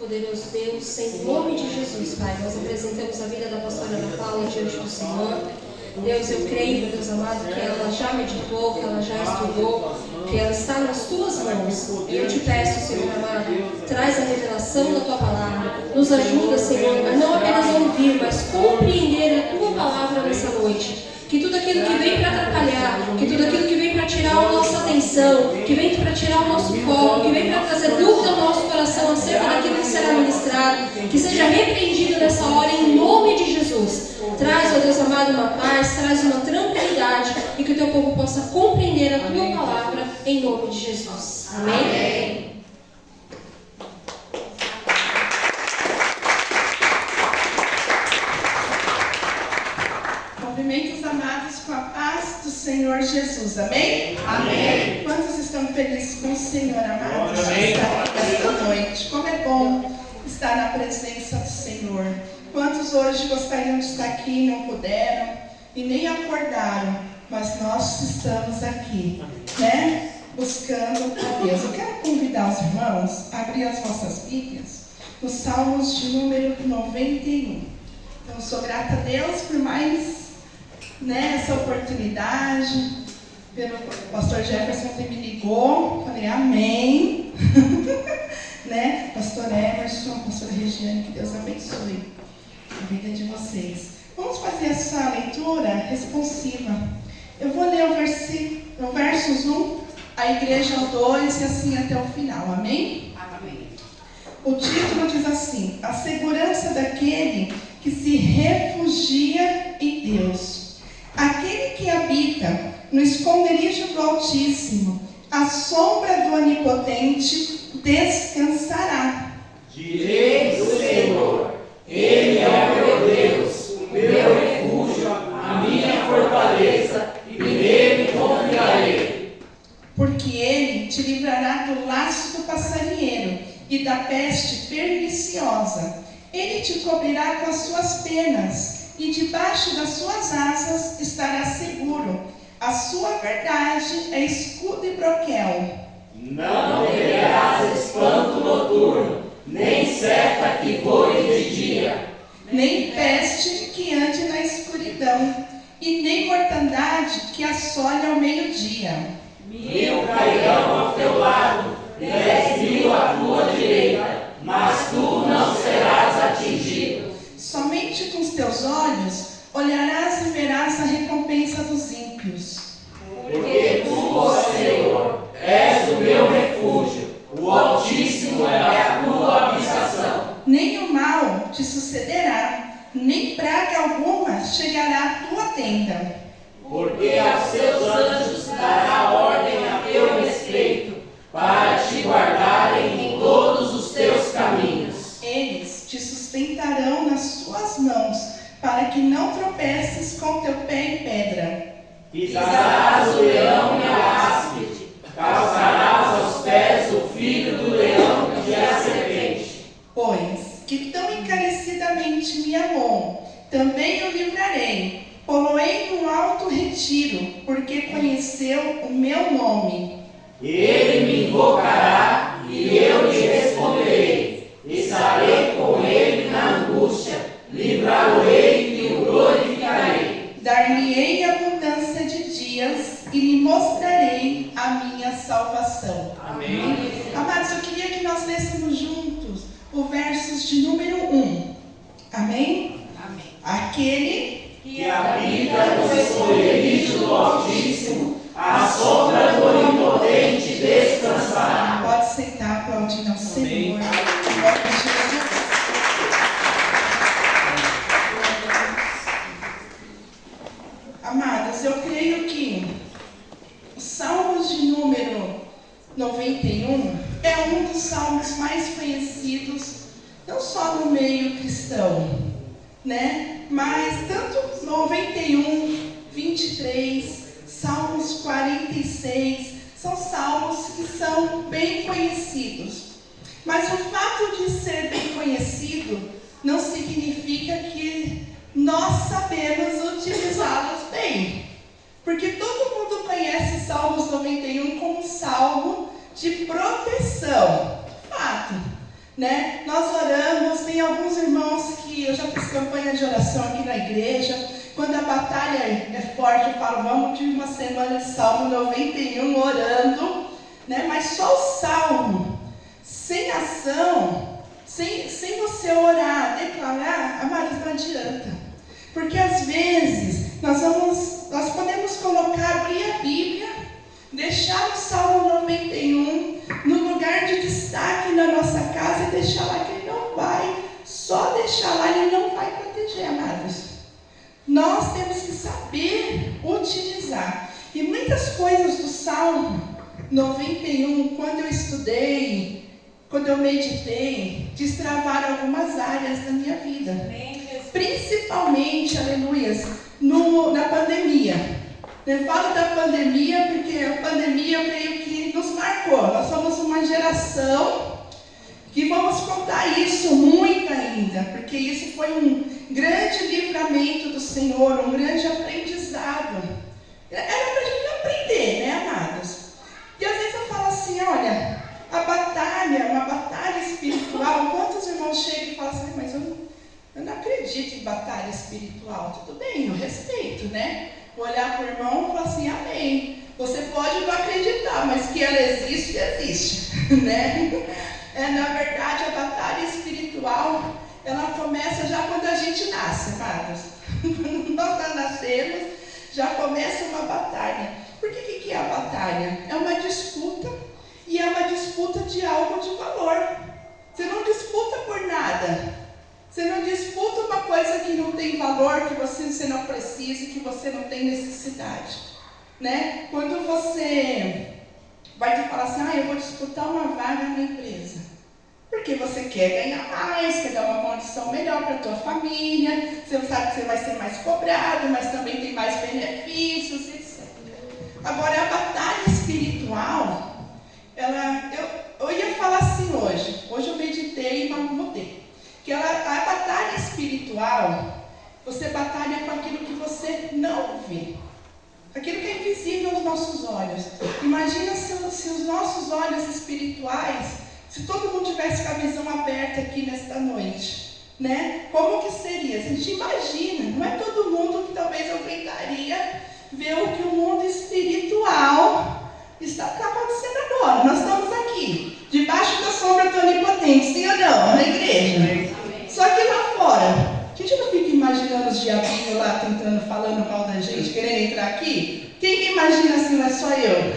Todo-Poderoso Deus, em nome de Jesus, Pai, nós apresentamos a vida da pastora Ana Paula diante do Senhor. Deus, eu creio, meu Deus amado, que ela já meditou, que ela já estudou, que ela está nas Tuas mãos. E eu te peço, Senhor amado, traz a revelação da Tua palavra. Nos ajuda, Senhor, a não apenas ouvir, mas compreender a Tua palavra nessa noite. Que tudo aquilo que vem para atrapalhar, que tudo aquilo que vem para tirar a nossa atenção, que vem para tirar o nosso foco, que vem para trazer dúvida ao nosso coração acerca daquilo que será ministrado, que seja repreendido nessa hora em nome de Jesus. Traz, ó Deus amado, uma paz, traz uma tranquilidade e que o Teu povo possa compreender a Tua palavra em nome de Jesus. Amém. Cumprimentos amados com a paz do Senhor Jesus. Amém? Amém. Quantos estão felizes com o Senhor, amados? Amém. Esta noite. Como é bom estar na presença do Senhor. Quantos hoje gostariam de estar aqui e não puderam e nem acordaram, mas nós estamos aqui, né? Buscando a Deus. Eu quero convidar os irmãos a abrir as vossas Bíblias nos Salmos de número 91. Então, sou grata a Deus por mais essa oportunidade. Pelo pastor Jefferson que me ligou, falei amém. Pastor Emerson, pastor Regiane, que Deus abençoe a vida de vocês. Vamos fazer essa leitura responsiva. Eu vou ler o versos 1, a igreja 2 e assim até o final, amém? Amém. O título diz assim: a segurança daquele que se refugia em Deus. Aquele que habita no esconderijo do Altíssimo, à sombra do Onipotente, descansará. Direi do Senhor, Ele é o meu Deus, o meu refúgio, a minha fortaleza, e nele confiarei. Porque Ele te livrará do laço do passarinheiro e da peste perniciosa. Ele te cobrirá com as suas penas, e debaixo das suas asas estará seguro. A sua verdade é escudo e broquel. Não temerás espanto noturno, nem seta que voe de dia, nem peste que ande na escuridão, e nem mortandade que assole ao meio-dia. 1000 cairão ao teu lado, 10.000 à tua direita, mas tu não serás atingido. Somente com os teus olhos olharás e verás a recompensa dos ímpios. Porque tu, ó Senhor, és o meu refúgio, o Altíssimo é a tua habitação. Nem o mal te sucederá, nem praga alguma chegará à tua tenda. Porque aos seus anjos dará ordem a teu respeito, para te guardarem em todos os teus caminhos. Eles te sustentarão nas suas mãos, para que não tropeces com teu pé em pedra. Pisarás o leão e a áspide, calçarás aos pés o filho do leão e a serpente. Pois que tão encarecidamente me amou, também o livrarei, pô-lo-ei num alto retiro, porque conheceu o meu nome. Ele me invocará e eu lhe responderei. Estarei com ele na angústia, livrá-lo-ei e o glorificarei. Dar-lhe-ei abundância de dias e lhe mostrarei a minha salvação. Amém. Amados, eu queria que nós lêssemos juntos o versos de número 1. Amém? Amém. Aquele Que habita no esconderijo do Altíssimo, à sombra do Onipotente descansará. Pode sentar, aplaudindo ao Senhor. Em nome de Jesus. Amados, eu creio que os Salmos de número 91 é um dos salmos mais conhecidos, não só no meio cristão, mas tanto 91, 23, Salmos 46, são salmos que são bem conhecidos. Mas o fato de ser bem conhecido não significa que nós sabemos utilizá-los bem. Porque todo mundo conhece Salmos 91 como um salmo de proteção. Fato. né? Nós oramos, tem alguns irmãos que eu já fiz campanha de oração aqui na igreja. Quando a batalha é forte, eu falo, vamos de uma semana de Salmo 91 orando, né? Mas só o Salmo, sem ação, sem você orar, declarar, amados, não adianta. Porque às vezes nós podemos colocar, abrir a Bíblia, deixar o Salmo 91 no lugar de destaque na nossa casa e deixar lá que ele não vai, só deixar lá ele não vai proteger, amados. Nós temos que saber utilizar. E muitas coisas do Salmo 91, quando eu estudei, quando eu meditei, destravaram algumas áreas da minha vida. Principalmente, aleluias, na pandemia. Eu falo da pandemia porque a pandemia meio que nos marcou. Nós somos uma geração que vamos contar isso muito ainda, porque isso foi um grande livramento do Senhor, um grande aprendizado. Era para a gente aprender, né, amados? E às vezes eu falo assim, olha, a batalha, uma batalha espiritual, quantos irmãos chegam e falam assim, mas eu não acredito em batalha espiritual. Tudo bem, eu respeito, né? Vou olhar para o irmão e falar assim, amém. Você pode não acreditar, mas que ela existe, existe, né? Na verdade, a batalha espiritual, ela começa já quando a gente nasce, amados. Quando nós nascemos, já começa uma batalha. Por que é a batalha? É uma disputa, e é uma disputa de algo de valor. Você não disputa por nada. Você não disputa uma coisa que não tem valor, que você não precisa, que você não tem necessidade, né? Quando você vai te falar assim, eu vou disputar uma vaga na empresa, porque você quer ganhar mais, quer dar uma condição melhor para a tua família, você sabe que você vai ser mais cobrado, mas também tem mais benefícios, etc. Agora, a batalha espiritual, eu ia falar assim hoje eu meditei, mas mudei. Que a batalha espiritual, você batalha com aquilo que você não vê. Aquilo que é invisível aos nossos olhos. Imagina se os nossos olhos espirituais, se todo mundo tivesse com a visão aberta aqui nesta noite, né? Como que seria? A gente imagina, não é todo mundo que talvez aguentaria ver o que o mundo espiritual está acontecendo agora. Nós estamos aqui, debaixo da sombra do Onipotente, sim ou não? Na igreja. Só que lá fora, a gente não fica imaginando os diabinhos lá tentando, falando mal da gente, querendo entrar aqui? Quem que imagina assim, não é só eu?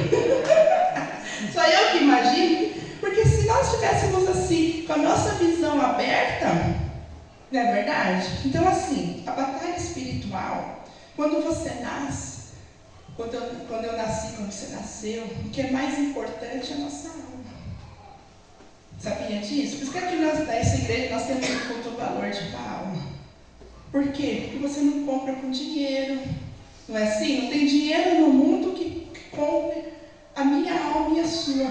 Só eu que imagino? Porque se nós estivéssemos assim, com a nossa visão aberta, não é verdade? Então assim, a batalha espiritual, quando você nasce, quando eu nasci, quando você nasceu, o que é mais importante é a nossa alma. Sabia disso? Por isso que aqui nessa igreja nós temos um culto valor de alma. Por quê? Porque você não compra com dinheiro. Não é assim? Não tem dinheiro no mundo que compre a minha alma e a sua.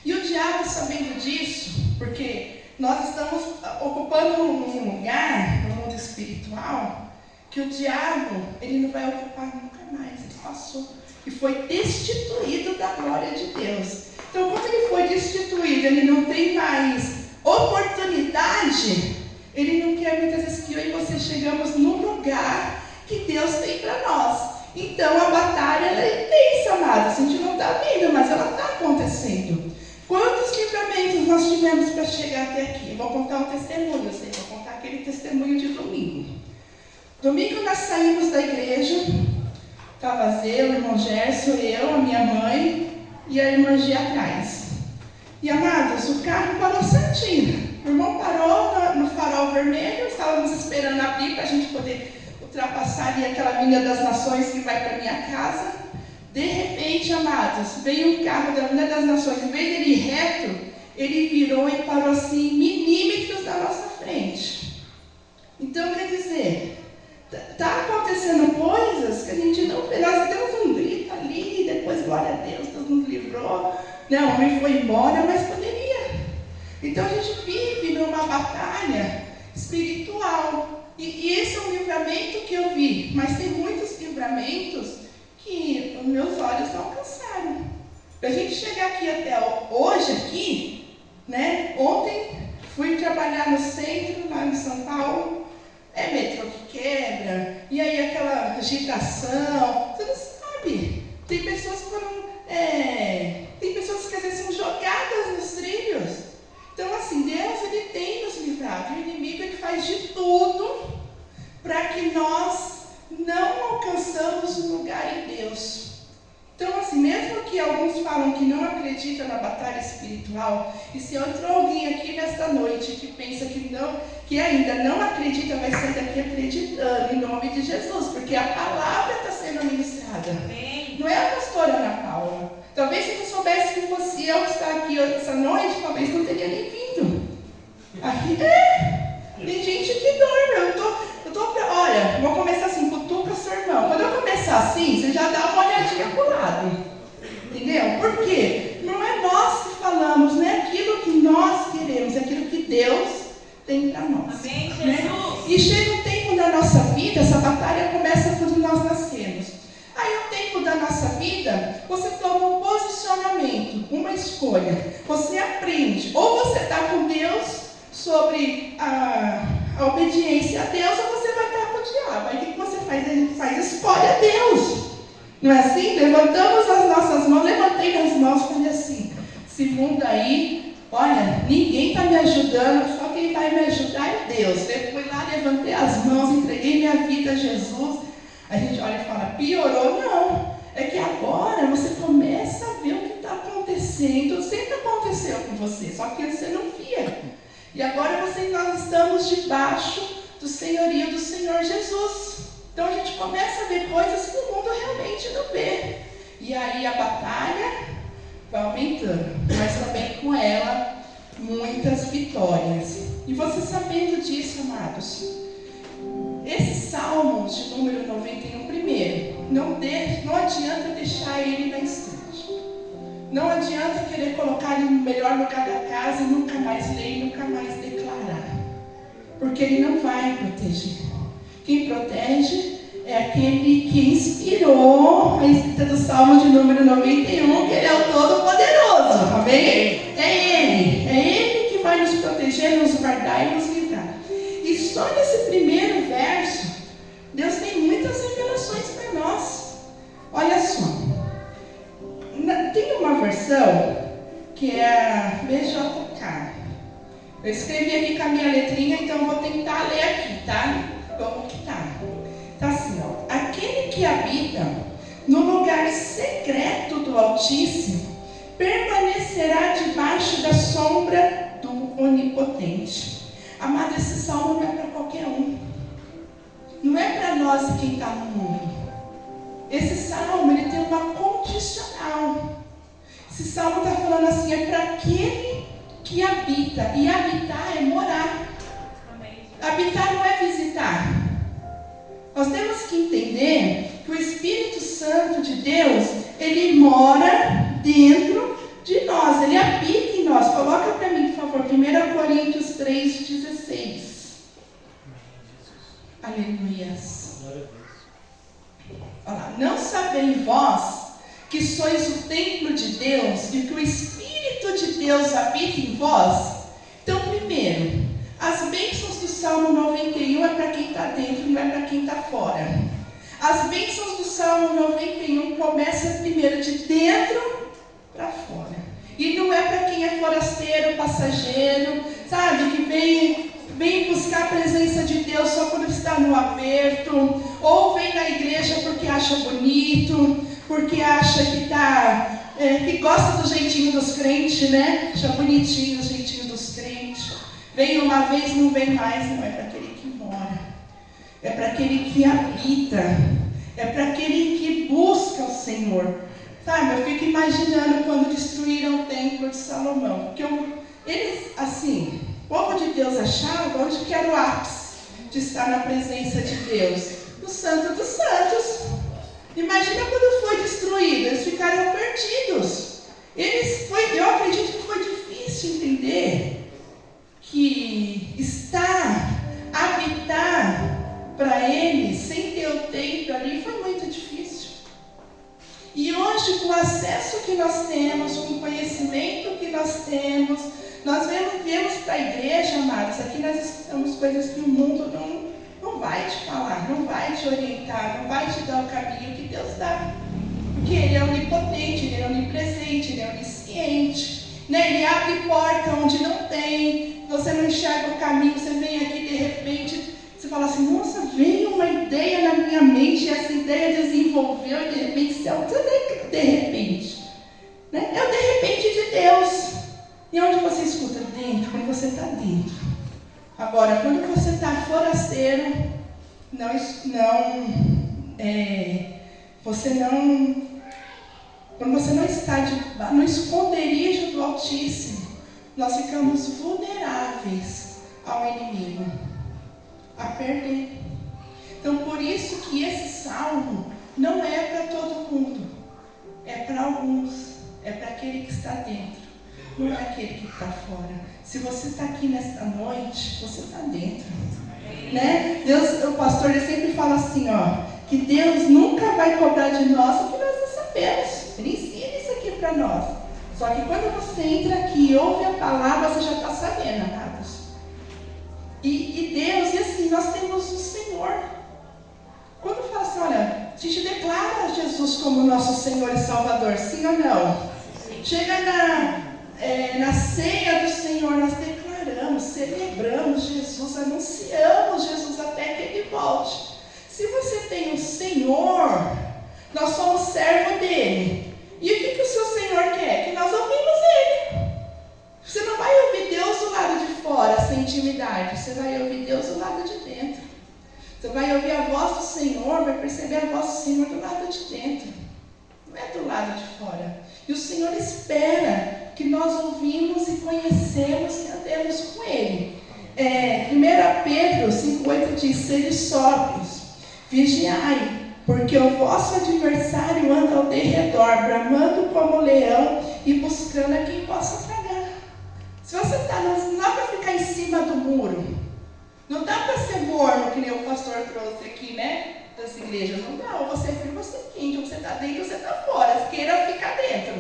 E o diabo, sabendo disso, porque nós estamos ocupando um lugar no mundo espiritual, que o diabo, ele não vai ocupar nunca mais. Ele passou e foi destituído da glória de Deus. Então, quando ele foi destituído, ele não tem mais oportunidade, ele não quer muitas vezes que eu e você chegamos no lugar que Deus tem para nós. Então, a batalha ela é intensa, amados. A gente não está vendo, mas ela está acontecendo. Quantos livramentos nós tivemos para chegar até aqui? Eu vou contar um testemunho, vou contar aquele testemunho de domingo. Domingo nós saímos da igreja, estava eu, o irmão Gerson, eu, a minha mãe e a irmã Gia atrás. E amados, o carro parou certinho. O irmão parou no farol vermelho, estávamos esperando abrir para a gente poder ultrapassar ali aquela Avenida das Nações que vai para a minha casa. De repente, amados, veio um carro da Avenida das Nações, em vez dele ir reto, ele virou e parou assim, milímetros da nossa frente. Então, quer dizer, está acontecendo coisas que a gente não vê. Nós demos um grito ali, depois, glória a Deus, Deus nos livrou. Não, o homem foi embora, mas poderia. Então, a gente vive numa batalha espiritual. E esse é um livramento que eu vi, mas tem muitos livramentos que os meus olhos não alcançaram. Para a gente chegar aqui até hoje, aqui, né? Ontem Fui trabalhar no centro, lá em São Paulo, metrô que quebra, e aí aquela agitação, você não sabe. Tem pessoas que foram, tem pessoas que às vezes são jogadas nos trilhos. Então assim, Deus ele tem nos livrado, e o inimigo ele faz de tudo para que nós não alcançamos o lugar em Deus. Então assim, mesmo que alguns falam que não acreditam na batalha espiritual, e se entrou alguém aqui nesta noite que pensa que ainda não acredita, vai sair daqui acreditando em nome de Jesus, porque a palavra está sendo ministrada. Amém. Não é a pastora Ana Paula. Talvez se eu soubesse que fosse eu que está aqui essa noite, talvez não teria nem vindo. Aqui tem gente que dorme. Olha, vou começar assim, cutuca seu irmão. Quando eu começar assim, você já dá uma olhadinha pro lado. Entendeu? Por quê? Não é nós que falamos, não é aquilo que nós queremos, é aquilo que Deus tem para nós. Amém, Jesus. Né? E chega um tempo da nossa vida, essa batalha começa quando nós nascemos. Aí o tempo da nossa vida, você toma um posicionamento, uma escolha. Você aprende, ou você está com Deus sobre a obediência a Deus, ou você vai estar com o diabo. Aí o que você faz? A gente faz escolha a Deus. Não é assim? Levantamos as nossas mãos, levantei as mãos e falei assim, esse mundo aí, olha, ninguém está me ajudando, só quem vai me ajudar é Deus. Eu fui lá, levantei as mãos, entreguei minha vida a Jesus. A gente olha e fala, piorou? Não. É que agora você começa a ver o que está acontecendo. Sempre aconteceu com você, só que você não via. E agora nós estamos debaixo do senhorio do Senhor Jesus. Então a gente começa a ver coisas que o mundo realmente não vê. E aí a batalha vai aumentando, mas também com ela muitas vitórias. E você sabendo disso, amados, esse salmo de número 91, primeiro, não adianta deixar ele na estante. Não adianta querer colocar ele no melhor lugar da casa e nunca mais ler e nunca mais declarar. Porque ele não vai proteger. Quem protege é aquele que inspirou a escrita do salmo de número 91, que ele é o Todo-Poderoso. Amém? É ele que vai nos proteger, nos guardar e nos livrar. E só nesse primeiro verso, Deus tem muitas revelações para nós. Olha só. Tem uma versão que é a BJK. Eu escrevi aqui com a minha letrinha, então eu vou tentar ler aqui, tá? Como que tá? Tá assim, ó. Aquele que habita no lugar secreto do Altíssimo permanecerá debaixo da sombra do Onipotente. Amado, esse salmo não é para qualquer um. Não é para nós e quem está no mundo. Esse salmo, ele tem uma condicional. Esse salmo está falando assim, é para aquele que habita. E habitar é morar. Habitar não é visitar. Nós temos que entender que o Espírito Santo de Deus, ele mora dentro de nós. Ele habita em nós. Coloca para mim, por favor, 1 Coríntios 3,16. Aleluias. Olha lá. Não sabeis vós que sois o templo de Deus e que o Espírito de Deus habita em vós? Então, primeiro, as bênçãos do Salmo 91 é para quem está dentro, não é para quem está fora. As bênçãos do Salmo 91 começam primeiro de dentro para fora. E não é para quem é forasteiro, passageiro, sabe, que vem buscar a presença de Deus só quando está no aperto, ou vem na igreja porque acha bonito, porque acha que gosta do jeitinho dos crentes, né? Acha bonitinho o jeitinho dos crentes. Vem uma vez, não vem mais. Não, é para aquele que mora. É para aquele que habita. É para aquele que busca o Senhor. Sabe, eu fico imaginando quando destruíram o templo de Salomão. Porque eles, assim, o povo de Deus achava onde que era o ápice de estar na presença de Deus. No Santo dos Santos. Imagina quando foi destruído, eles ficaram perdidos. Eu acredito que foi difícil entender que habitar para eles, sem ter o templo ali, foi muito difícil. E hoje hoje, com o acesso que nós temos, com o conhecimento que nós temos, nós viemos para a igreja, amados, aqui nós escutamos coisas que o mundo não vai te falar, não vai te orientar, não vai te dar o caminho que Deus dá. Porque Ele é onipotente, Ele é onipresente, Ele é onisciente. Né? Ele abre porta onde não tem, você não enxerga o caminho, você vem aqui de repente, você fala assim, nossa, veio uma ideia na minha mente, e essa ideia desenvolveu, e de repente você é o de repente. Né? É o de repente de Deus. E onde você escuta? Dentro, quando você está dentro. Agora, quando você está forasteiro, quando você não está no esconderijo do Altíssimo, nós ficamos vulneráveis ao inimigo, a perder. Então, por isso que esse salmo não é para todo mundo, é para alguns, é para aquele que está dentro, não é aquele que está fora. Se você está aqui nesta noite, você está dentro. Né? Deus, o pastor ele sempre fala assim, que Deus nunca vai cobrar de nós o que nós não sabemos. Ele ensina isso aqui para nós. Só que quando você entra aqui e ouve a palavra, você já está sabendo, amados. E Deus, e assim, nós temos o Senhor. Quando fala assim, olha, a gente declara Jesus como nosso Senhor e Salvador, sim ou não? Chega na ceia do Senhor, nós declaramos, celebramos Jesus, anunciamos Jesus até que Ele volte. Se você tem um Senhor, nós somos servo dEle. E o que o seu Senhor quer? Que nós ouvimos Ele. Você não vai ouvir Deus do lado de fora, sem intimidade. Você vai ouvir Deus do lado de dentro. Você vai ouvir a voz do Senhor, vai perceber a voz do Senhor do lado de dentro. Não é do lado de fora. E o Senhor espera que nós ouvimos e conhecemos e andemos com Ele. 1 Pedro 5,8 diz, sede sóbrios, vigiai, porque o vosso adversário anda ao derredor, bramando como leão e buscando a quem possa tragar. Se você está, não dá para ficar em cima do muro. Não dá para ser morno, que nem o pastor trouxe aqui, né? Das igrejas. Não dá. Ou você é frio, ou você é quente. Ou você está dentro, ou você está fora. Queira ficar dentro.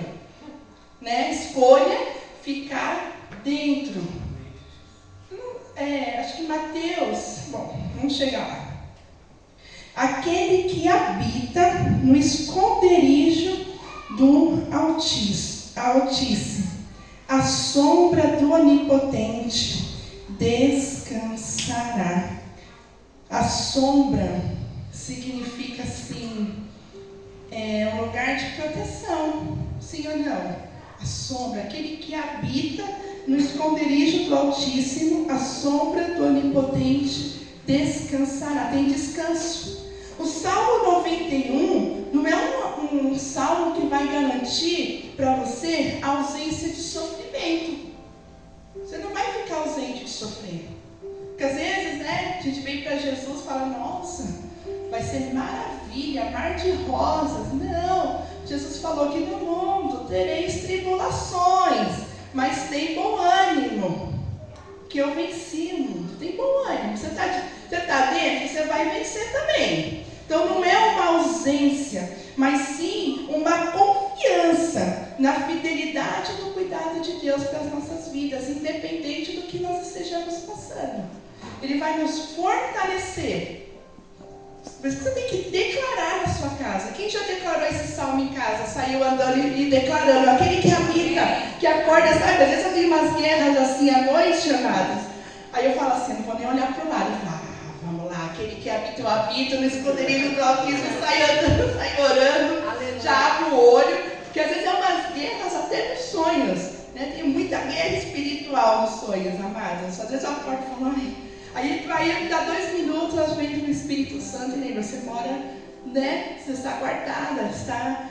Né? Escolha ficar dentro. Acho que Mateus... Bom, vamos chegar lá. Aquele que habita no esconderijo do Altíssimo, a sombra do Onipotente descansará. A sombra significa, assim, um lugar de proteção, sim ou não? A sombra, aquele que habita no esconderijo do Altíssimo, a sombra do Onipotente descansará. Tem descanso. O Salmo 91 não é um salmo que vai garantir para você a ausência de sofrimento. Você não vai ficar ausente de sofrer. Porque às vezes, né, a gente vem para Jesus e fala, nossa, vai ser maravilha, mar de rosas. Não, Jesus falou que no mundo tereis tribulações, mas tem bom ânimo, que eu venci o mundo. Tem bom ânimo. Você está dentro, você vai vencer também. Então não é uma ausência, mas sim uma confiança na fidelidade e no cuidado de Deus para as nossas vidas, independente do que nós estejamos passando. Ele vai nos fortalecer. Por isso que você tem que declarar na sua casa. Quem já declarou esse salmo em casa? Saiu andando e declarando. Aquele que habita, que acorda, sabe? Às vezes eu tenho umas guerras assim à noite, amados. Aí eu falo assim, não vou nem olhar para o lado. Eu falo, vamos lá, aquele que habita, eu habito no esconderijo do Altíssimo, sai andando, sai orando, aleluia. Já abre o olho. Porque às vezes é umas guerras até nos sonhos. Né? Tem muita guerra espiritual nos sonhos, amados. Às vezes eu acordo e falo, aí dá 2 minutos, nós vem do Espírito Santo e lembra, você mora, né? Você está guardada, está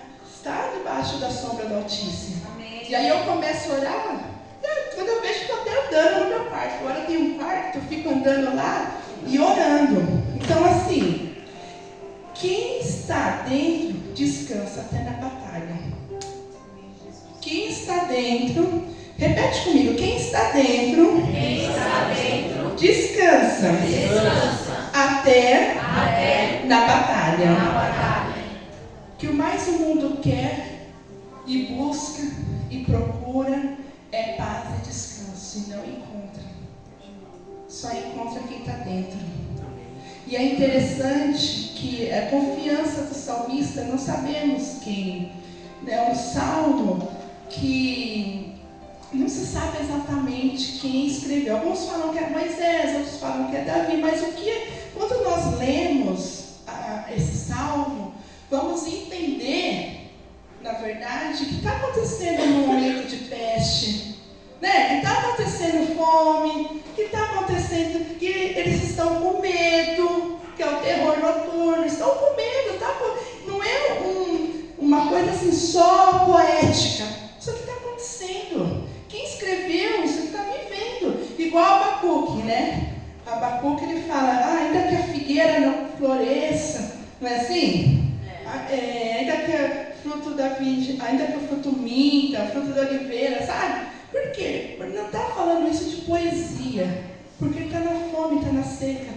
debaixo da sombra do Altíssimo. Amém. E aí eu começo a orar, quando eu vejo que eu estou até andando no meu quarto. Agora eu tenho um quarto, eu fico andando lá e orando. Então assim, quem está dentro, descansa até na batalha. Quem está dentro, repete comigo, quem está dentro, descansa. Até na batalha. Que o mais o mundo quer e busca e procura paz e descanso, e não encontra. Só encontra quem está dentro. E é interessante que a confiança do salmista, não sabemos quem, né? Um salmo que não se sabe exatamente quem escreveu. Alguns falam que é Moisés, outros falam que é Davi, mas quando nós lemos esse salmo, vamos entender, na verdade, que está acontecendo um momento de peste, né? Que está acontecendo fome, que está acontecendo que eles estão com medo, que é o terror noturno, estão com medo, não é uma coisa assim só poética, isso que está acontecendo. Quem escreveu isso está vivendo, igual Abacuque, né? Abacuque ele fala, ainda que a figueira não floresça, não é assim? Ainda que o fruto minta, o fruto da oliveira, sabe? Por quê? Porque não está falando isso de poesia, porque está na fome, está na seca,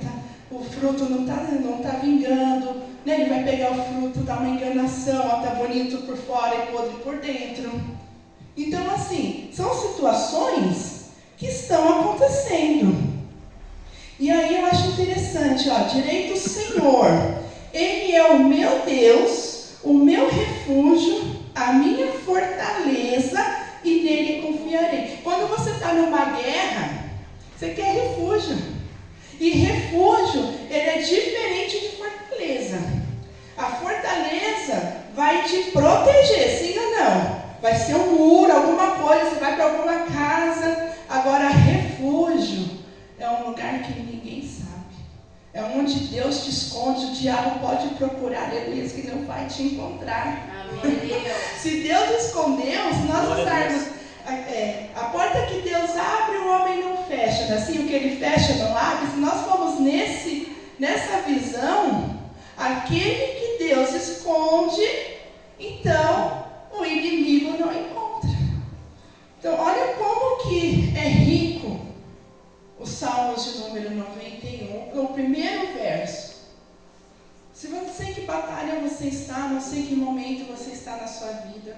o fruto não está vingando, né? Ele vai pegar o fruto, dá uma enganação, está bonito por fora e podre por dentro. Então, assim, são situações que estão acontecendo. E aí eu acho interessante, direi do Senhor, Ele é o meu Deus, o meu refúgio, a minha fortaleza, e nele confiarei. Quando você está numa guerra, você quer refúgio. E refúgio, ele é diferente de fortaleza. A fortaleza vai te proteger, sim ou não? Vai ser um muro, alguma coisa, você vai para alguma casa. Agora, refúgio é um lugar que ninguém sabe. É onde Deus te esconde, o diabo pode procurar, aleluia, que não vai te encontrar. Se Deus escondeu, se nós usarmos a porta que Deus abre, o homem não fecha, né? Assim, o que ele fecha não abre. Se nós formos nessa visão, aquele que Deus esconde, então o inimigo não encontra. Então, olha como que é rico os Salmos de número 91, no primeiro verso. Se você em que batalha você está, não sei em que momento você está na sua vida.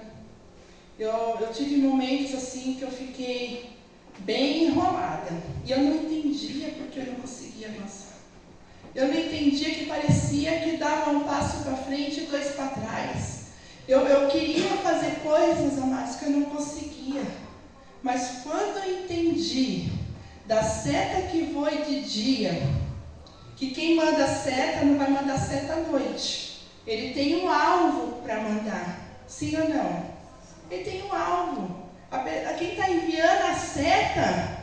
Eu tive momentos assim que eu fiquei bem enrolada. E eu não entendia porque eu não conseguia avançar. Eu não entendia que parecia que dava um passo para frente e 2 para trás. Eu queria fazer coisas, amados, que eu não conseguia. Mas quando eu entendi da seta que voa de dia, que quem manda seta não vai mandar seta à noite. Ele tem um alvo para mandar. Sim ou não? Ele tem um alvo. Quem está enviando a seta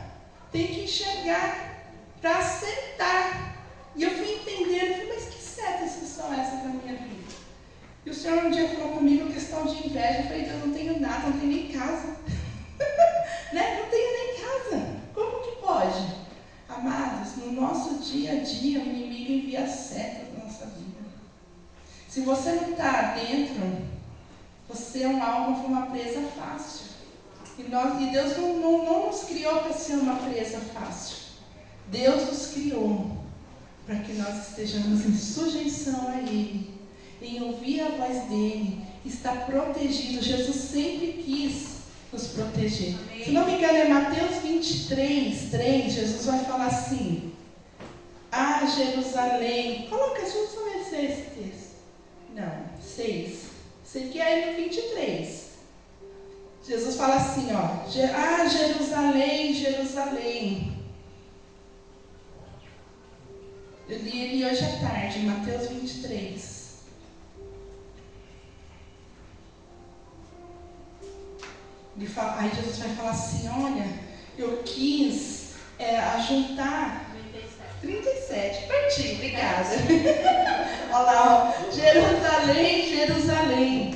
tem que enxergar para acertar. E eu fui entendendo, mas que setas são essas na minha vida? E o Senhor um dia falou comigo questão de inveja. Eu falei, eu não tenho nada, não tenho nem casa. Né? Não tenho nem casa. Como que pode? Amados, no nosso dia a dia, o inimigo envia setas na nossa vida. Se você não está dentro, você é um alvo, uma presa fácil. E Deus não nos criou para ser uma presa fácil. Deus nos criou para que nós estejamos em sujeição a Ele, em ouvir a voz dEle, estar protegido. Jesus sempre quis nos proteger. Amém. Se não me engano, é Mateus 23, 3, Jesus vai falar assim: Ah, Jerusalém. Coloca, deixa eu só ver se é esse texto. Não, 6. Sei que é no 23. Jesus fala assim, Ah, Jerusalém, Jerusalém. Eu li ele hoje à tarde, Mateus 23. Aí Jesus vai falar assim, olha, eu quis ajuntar 37, pertinho, obrigada. Olha lá, Jerusalém, Jerusalém,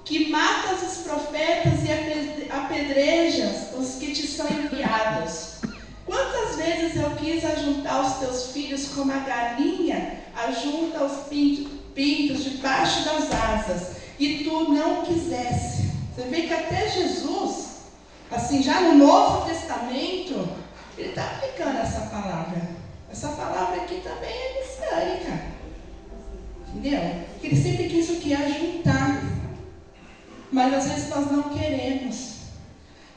que matas os profetas e apedrejas os que te são enviados. Quantas vezes eu quis ajuntar os teus filhos como a galinha ajunta os pintos debaixo das asas, e tu não quisesse. Você vê que até Jesus, assim, já no Novo Testamento, ele está aplicando essa palavra. Essa palavra aqui também é messiânica. Entendeu? Porque ele sempre quis o que? Ajuntar. Mas às vezes nós não queremos.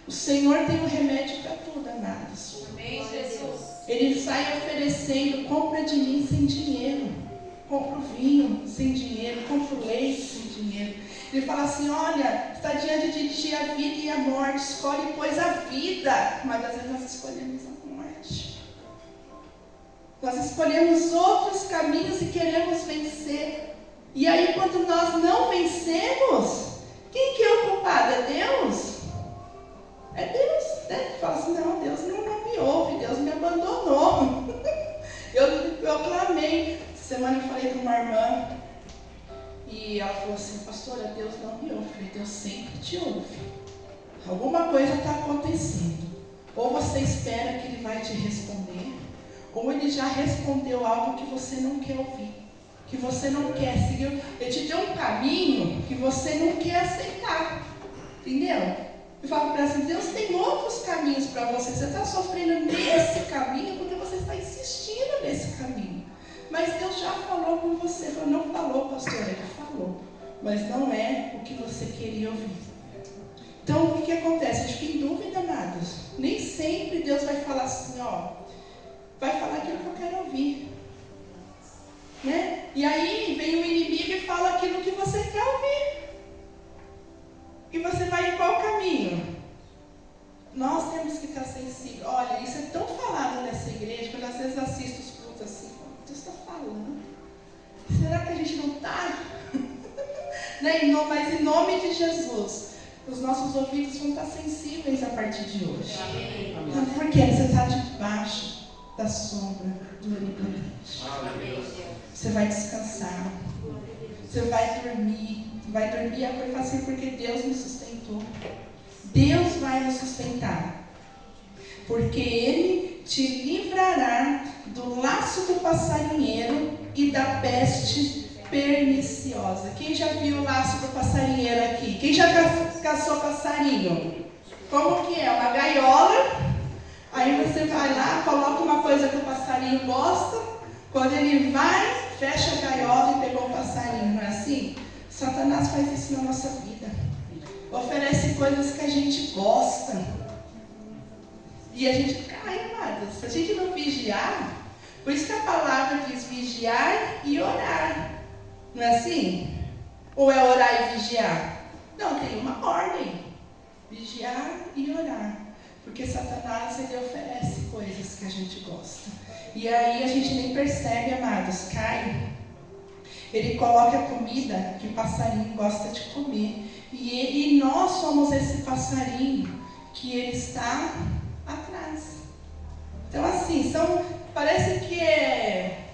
O Senhor tem um remédio para tudo, amados. Amém, Jesus. Ele sai oferecendo, compra de mim sem dinheiro. Compra o vinho sem dinheiro, compra o leite sem dinheiro. Ele fala assim, olha, está diante de ti a vida e a morte, escolhe pois a vida. Mas às vezes nós escolhemos a morte. Nós escolhemos outros caminhos e queremos vencer. E aí quando nós não vencemos, quem que é o culpado? É Deus? É Deus, né? Fala assim, não, Deus não me ouve, Deus me abandonou. eu clamei. Essa semana eu falei com uma irmã e ela falou assim, pastora, Deus não me ouve. Eu falei, Deus sempre te ouve. Alguma coisa está acontecendo. Ou você espera que Ele vai te responder, ou Ele já respondeu algo que você não quer ouvir, que você não quer seguir. Ele te deu um caminho que você não quer aceitar. Entendeu? Eu falo para ela assim, Deus tem outros caminhos para você. Você está sofrendo nesse caminho porque você está insistindo nesse caminho. Mas Deus já falou com você. Falou, não falou, pastor, Ele falou. Mas não é o que você queria ouvir. Então, o que acontece? A gente fica em dúvida, amados. Nem sempre Deus vai falar assim, ó. Vai falar aquilo que eu quero ouvir. Né? E aí vem o inimigo e fala aquilo que você quer ouvir. E você vai em qual caminho? Nós temos que estar sensíveis. Olha, isso é tão falado nessa igreja, quando às vezes assisto os cultos assim, Deus está falando. Será que a gente não está? Né? Mas em nome de Jesus, os nossos ouvidos vão estar sensíveis a partir de hoje. Então, porque você está debaixo da sombra do Onipotente. Você vai descansar. Você vai dormir. Vai dormir e vai fazer porque Deus me sustentou. Deus vai nos sustentar. Porque Ele te livrará do laço do passarinheiro e da peste perniciosa. Quem já viu o laço do passarinheiro aqui? Quem já caçou passarinho? Como que é? Uma gaiola. Aí você vai lá, coloca uma coisa que o passarinho gosta. Quando ele vai, fecha a gaiola e pegou o passarinho. Não é assim? Satanás faz isso na nossa vida. Oferece coisas que a gente gosta. E a gente cai, amados. Se a gente não vigiar, por isso que a palavra diz vigiar e orar. Não é assim? Ou é orar e vigiar? Não, tem uma ordem. Vigiar e orar. Porque Satanás, ele oferece coisas que a gente gosta. E aí a gente nem percebe, amados, cai. Ele coloca a comida que o passarinho gosta de comer. E nós somos esse passarinho que ele está atrás. Então assim, parece que é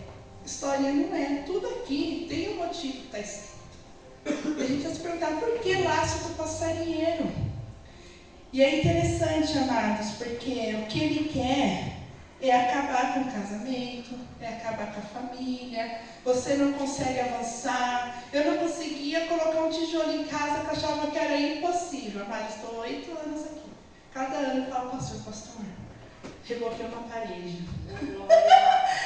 história, não é. Tudo aqui tem um motivo que está escrito. A gente vai se perguntar, por que laço do passarinheiro? E é interessante, amados, porque o que ele quer é acabar com o casamento, é acabar com a família. Você não consegue avançar. Eu não conseguia colocar um tijolo em casa que eu achava que era impossível. Mas estou 8 anos aqui. Cada ano eu falo, pastor, reboquei uma parede.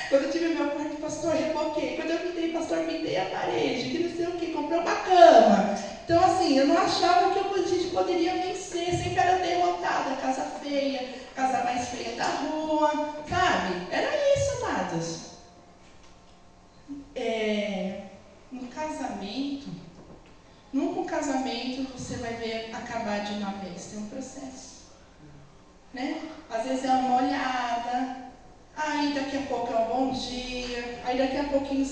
Quando eu tive meu quarto, pastor, reboquei. Quando eu pintei, pastor, pintei a parede. Que não sei o que, comprei uma cama. Então assim, eu não achava que a gente poderia vencer. Sempre era derrotada, casa feia, casa mais feia da rua, sabe? Era isso, amados. No casamento, nunca um casamento você vai ver acabar de uma vez, tem um processo, né? Às vezes é uma olhada, aí daqui a pouco é um bom dia, aí daqui a pouquinho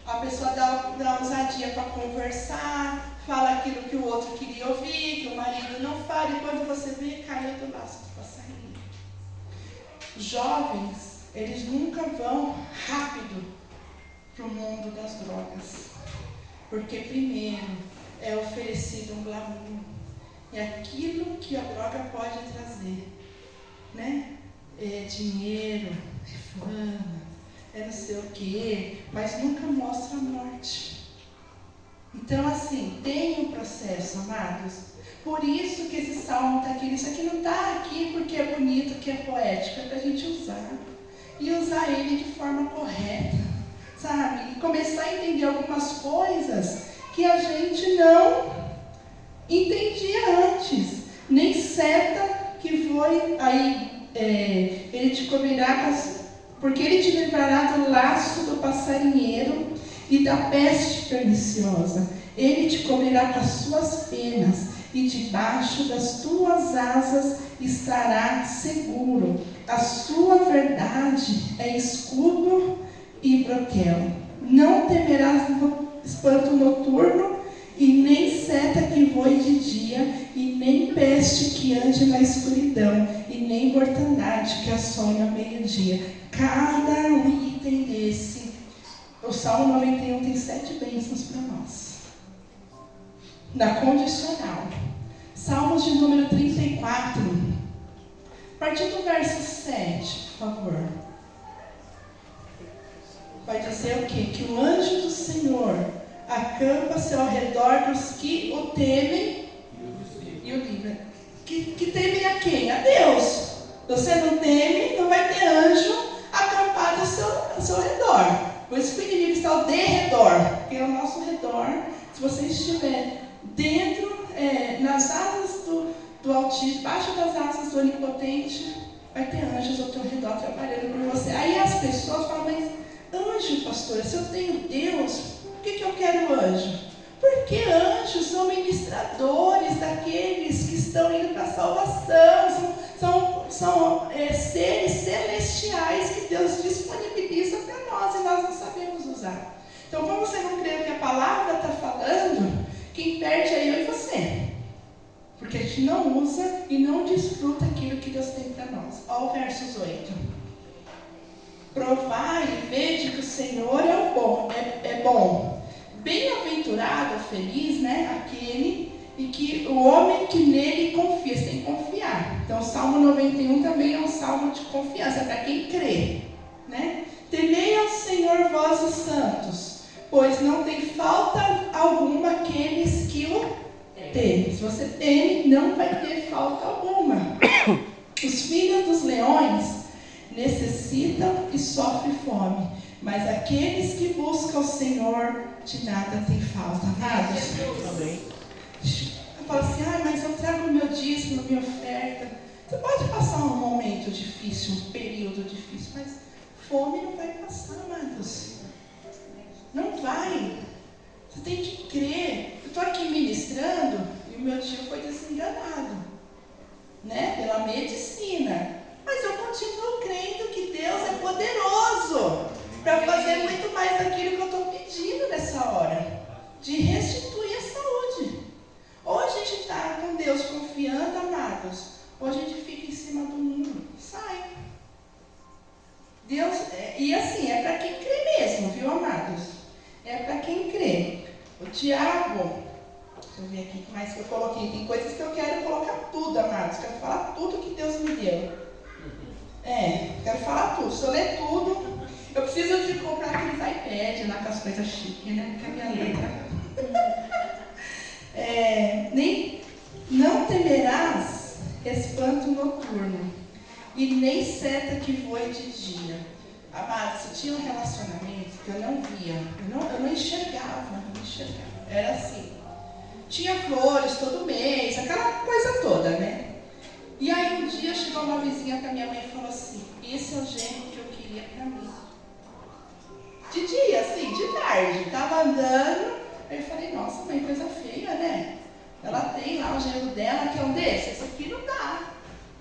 a pessoa dá ousadia para conversar, fala aquilo que o outro queria ouvir, que o marido não fala, e quando você vê, caiu do laço do passarinho. Os jovens, eles nunca vão rápido para o mundo das drogas. Porque primeiro é oferecido um glamour. É aquilo que a droga pode trazer. Né? É dinheiro, é fama, é não sei o quê, mas nunca mostra a morte. Então assim, tem um processo, amados. Por isso que esse salmo está aqui. Isso aqui não está aqui porque é bonito, que é poético, é para a gente usar. E usar ele de forma correta, sabe? E começar a entender algumas coisas que a gente não entendia antes. Nem seta que voe aí, ele te cobrirá, porque ele te livrará do laço do passarinheiro e da peste perniciosa. Ele te cobrirá com as suas penas, e debaixo das tuas asas estará seguro. A sua verdade é escudo e broquel. Não temerás espanto noturno, e nem seta que voe de dia, e nem peste que ande na escuridão, e nem mortandade que assole ao meio-dia. Cada item desse, o Salmo 91 tem 7 bênçãos para nós. Na condicional. Salmos de número 34. A partir do verso 7, por favor. Vai dizer o quê? Que o anjo do Senhor acampa-se ao redor dos que o temem e o livra. Que temem a quem? A Deus. Você não teme, não vai ter anjo acampado ao seu redor. Por isso que o inimigo está ao derredor, porque é ao nosso redor. Se você estiver dentro, nas asas do Altíssimo, debaixo das asas do Onipotente, vai ter anjos ao teu redor trabalhando por você. Aí as pessoas falam, mas anjo, pastora, se eu tenho Deus, por que eu quero anjo? Porque anjos são ministradores daqueles que estão indo para a salvação, são seres celestiais que Deus disponibiliza para nós e nós não sabemos usar. Então, como você não crê no que a palavra está falando, quem perde é eu e você. Porque a gente não usa e não desfruta aquilo que Deus tem para nós. Olha o versos 8. Provai e vede que o Senhor é bom. Bem-aventurado, feliz, né? Aquele e que o homem que nele confia. Você tem que confiar. Então, o Salmo 91 também é um salmo de confiança, para quem crê, né? Temei ao Senhor, vós os santos, pois não tem falta alguma aqueles que o temem. Se você teme, não vai ter falta alguma. Os filhos dos leões necessitam e sofrem fome, mas aqueles que buscam o Senhor, de nada tem falta. Amados? Amém. Eu falo assim, mas eu trago o meu dízimo, minha oferta. Você pode passar um momento difícil, um período difícil, mas fome não vai passar, amados. Não vai. Você tem que crer. Eu estou aqui ministrando e o meu tio foi desenganado, né? Pela medicina. Mas eu continuo crendo que Deus é poderoso para fazer muito mais daquilo que eu estou pedindo nessa hora. De restituir a saúde. Ou a gente está com Deus confiando, amados, ou a gente fica em cima do mundo. Sai. Deus, e assim, é para quem crê mesmo, viu, amados? É para quem crê. O diabo, deixa eu ver aqui o que mais que eu coloquei. Tem coisas que eu quero colocar tudo, amados. Quero falar tudo que Deus me deu. Quero falar tudo. Se eu ler tudo, eu preciso de comprar aqueles iPads lá com as coisas chiques, né? Porque a minha letra. Não temerás espanto noturno, e nem seta que voe de dia. Amados, eu tinha um relacionamento que eu não via, eu não enxergava, era assim. Tinha flores todo mês, aquela coisa toda, né? E aí um dia chegou uma vizinha para minha mãe e falou assim, esse é o genro que eu queria para mim. De dia, assim, de tarde, tava andando, aí eu falei, nossa mãe, coisa feia, né? Ela tem lá o genro dela, que é um desses, esse aqui não dá.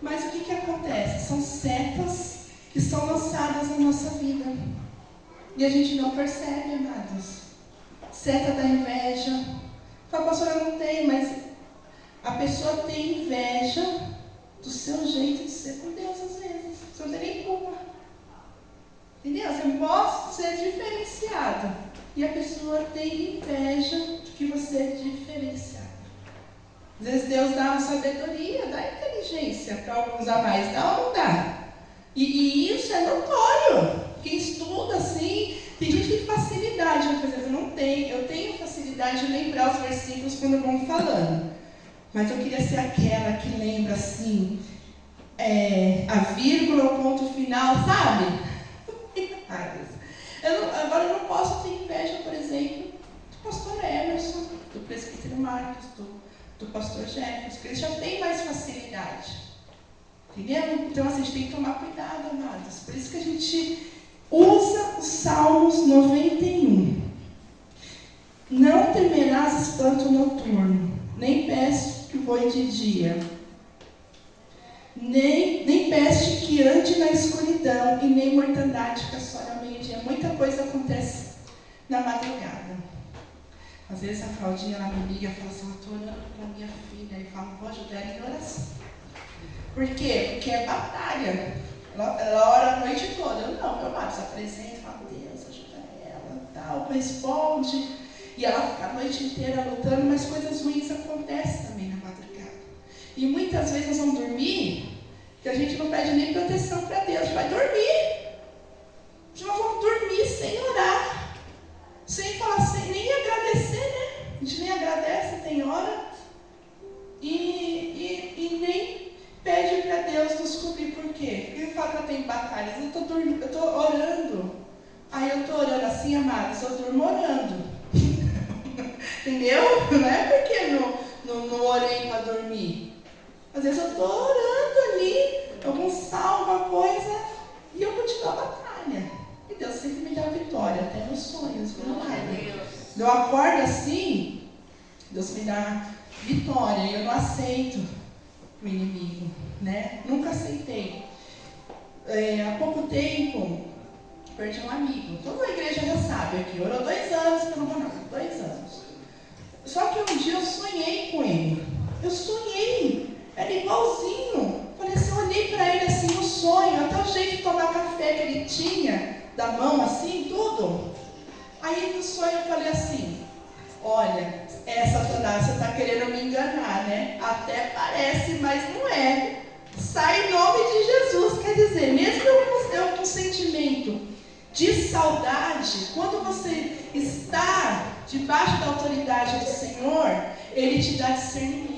Mas o que acontece? São setas que são lançadas na nossa vida. E a gente não percebe, amados. Seta da inveja. Fala, pastora, não tem, mas a pessoa tem inveja do seu jeito de ser com Deus, às vezes. Você não tem nem culpa. Entendeu? Você mostra ser diferenciado. E a pessoa tem inveja de que você é diferenciado. Às vezes Deus dá uma sabedoria, dá inteligência para alguns a mais. Dá ou não dá? E isso é notório. Quem estuda assim, tem gente que tem facilidade. Por exemplo, eu não tenho. Eu tenho facilidade de lembrar os versículos quando vão falando. Mas eu queria ser aquela que lembra assim, a vírgula, o ponto final, sabe? Agora eu não posso ter inveja, por exemplo, do pastor Emerson, do presbítero Marcos, do do pastor Jefferson, porque eles já têm mais facilidade. Entendeu? Então, assim, a gente tem que tomar cuidado, amados. Por isso que a gente usa os Salmos 91. Não temerás espanto noturno, nem peste que voe de dia, nem peste que ande na escuridão, e nem mortandade que assole ao meio-dia. Muita coisa acontece na madrugada. Às vezes a Claudinha ela me liga e fala assim: eu estou orando para minha filha. E eu falo: vou ajudar ela em oração. Por quê? Porque é batalha. Ela ora a noite toda. Eu não, meu amado, se apresenta, fala: Deus, ajuda ela, tal, responde. E ela fica a noite inteira lutando, mas coisas ruins acontecem também na madrugada. E muitas vezes nós vamos dormir, que a gente não pede nem proteção para Deus. A gente vai dormir. Nós vamos dormir sem orar, sem falar, sem nem agradecer, né? A gente nem agradece, tem hora, e nem pede para Deus nos cobrir. Por quê? Porque ele fala que eu tenho batalhas. Eu estou orando. Aí eu estou orando assim, amados, eu durmo orando. Entendeu? Não é porque não orei para dormir. Às vezes eu estou orando ali, algum salmo, alguma coisa, e eu continuo a batalha. E Deus sempre me dá vitória, até nos sonhos. Eu acordo assim, Deus me dá vitória, e eu não aceito o inimigo, né? Nunca aceitei. Há pouco tempo, perdi um amigo. Toda a igreja já sabe aqui. Orou 2 anos pelo Ronaldo, 2 anos. Só que um dia eu sonhei com ele. Eu sonhei. Era igualzinho. Falei assim, eu olhei para ele assim no sonho, até o jeito de tomar café que ele tinha, da mão assim, tudo. Aí no sonho eu falei assim: olha, Satanás, você está querendo me enganar, né? Até parece, mas não é. Sai em nome de Jesus. Quer dizer, mesmo eu com sentimento de saudade, quando você está debaixo da autoridade do Senhor, Ele te dá discernimento.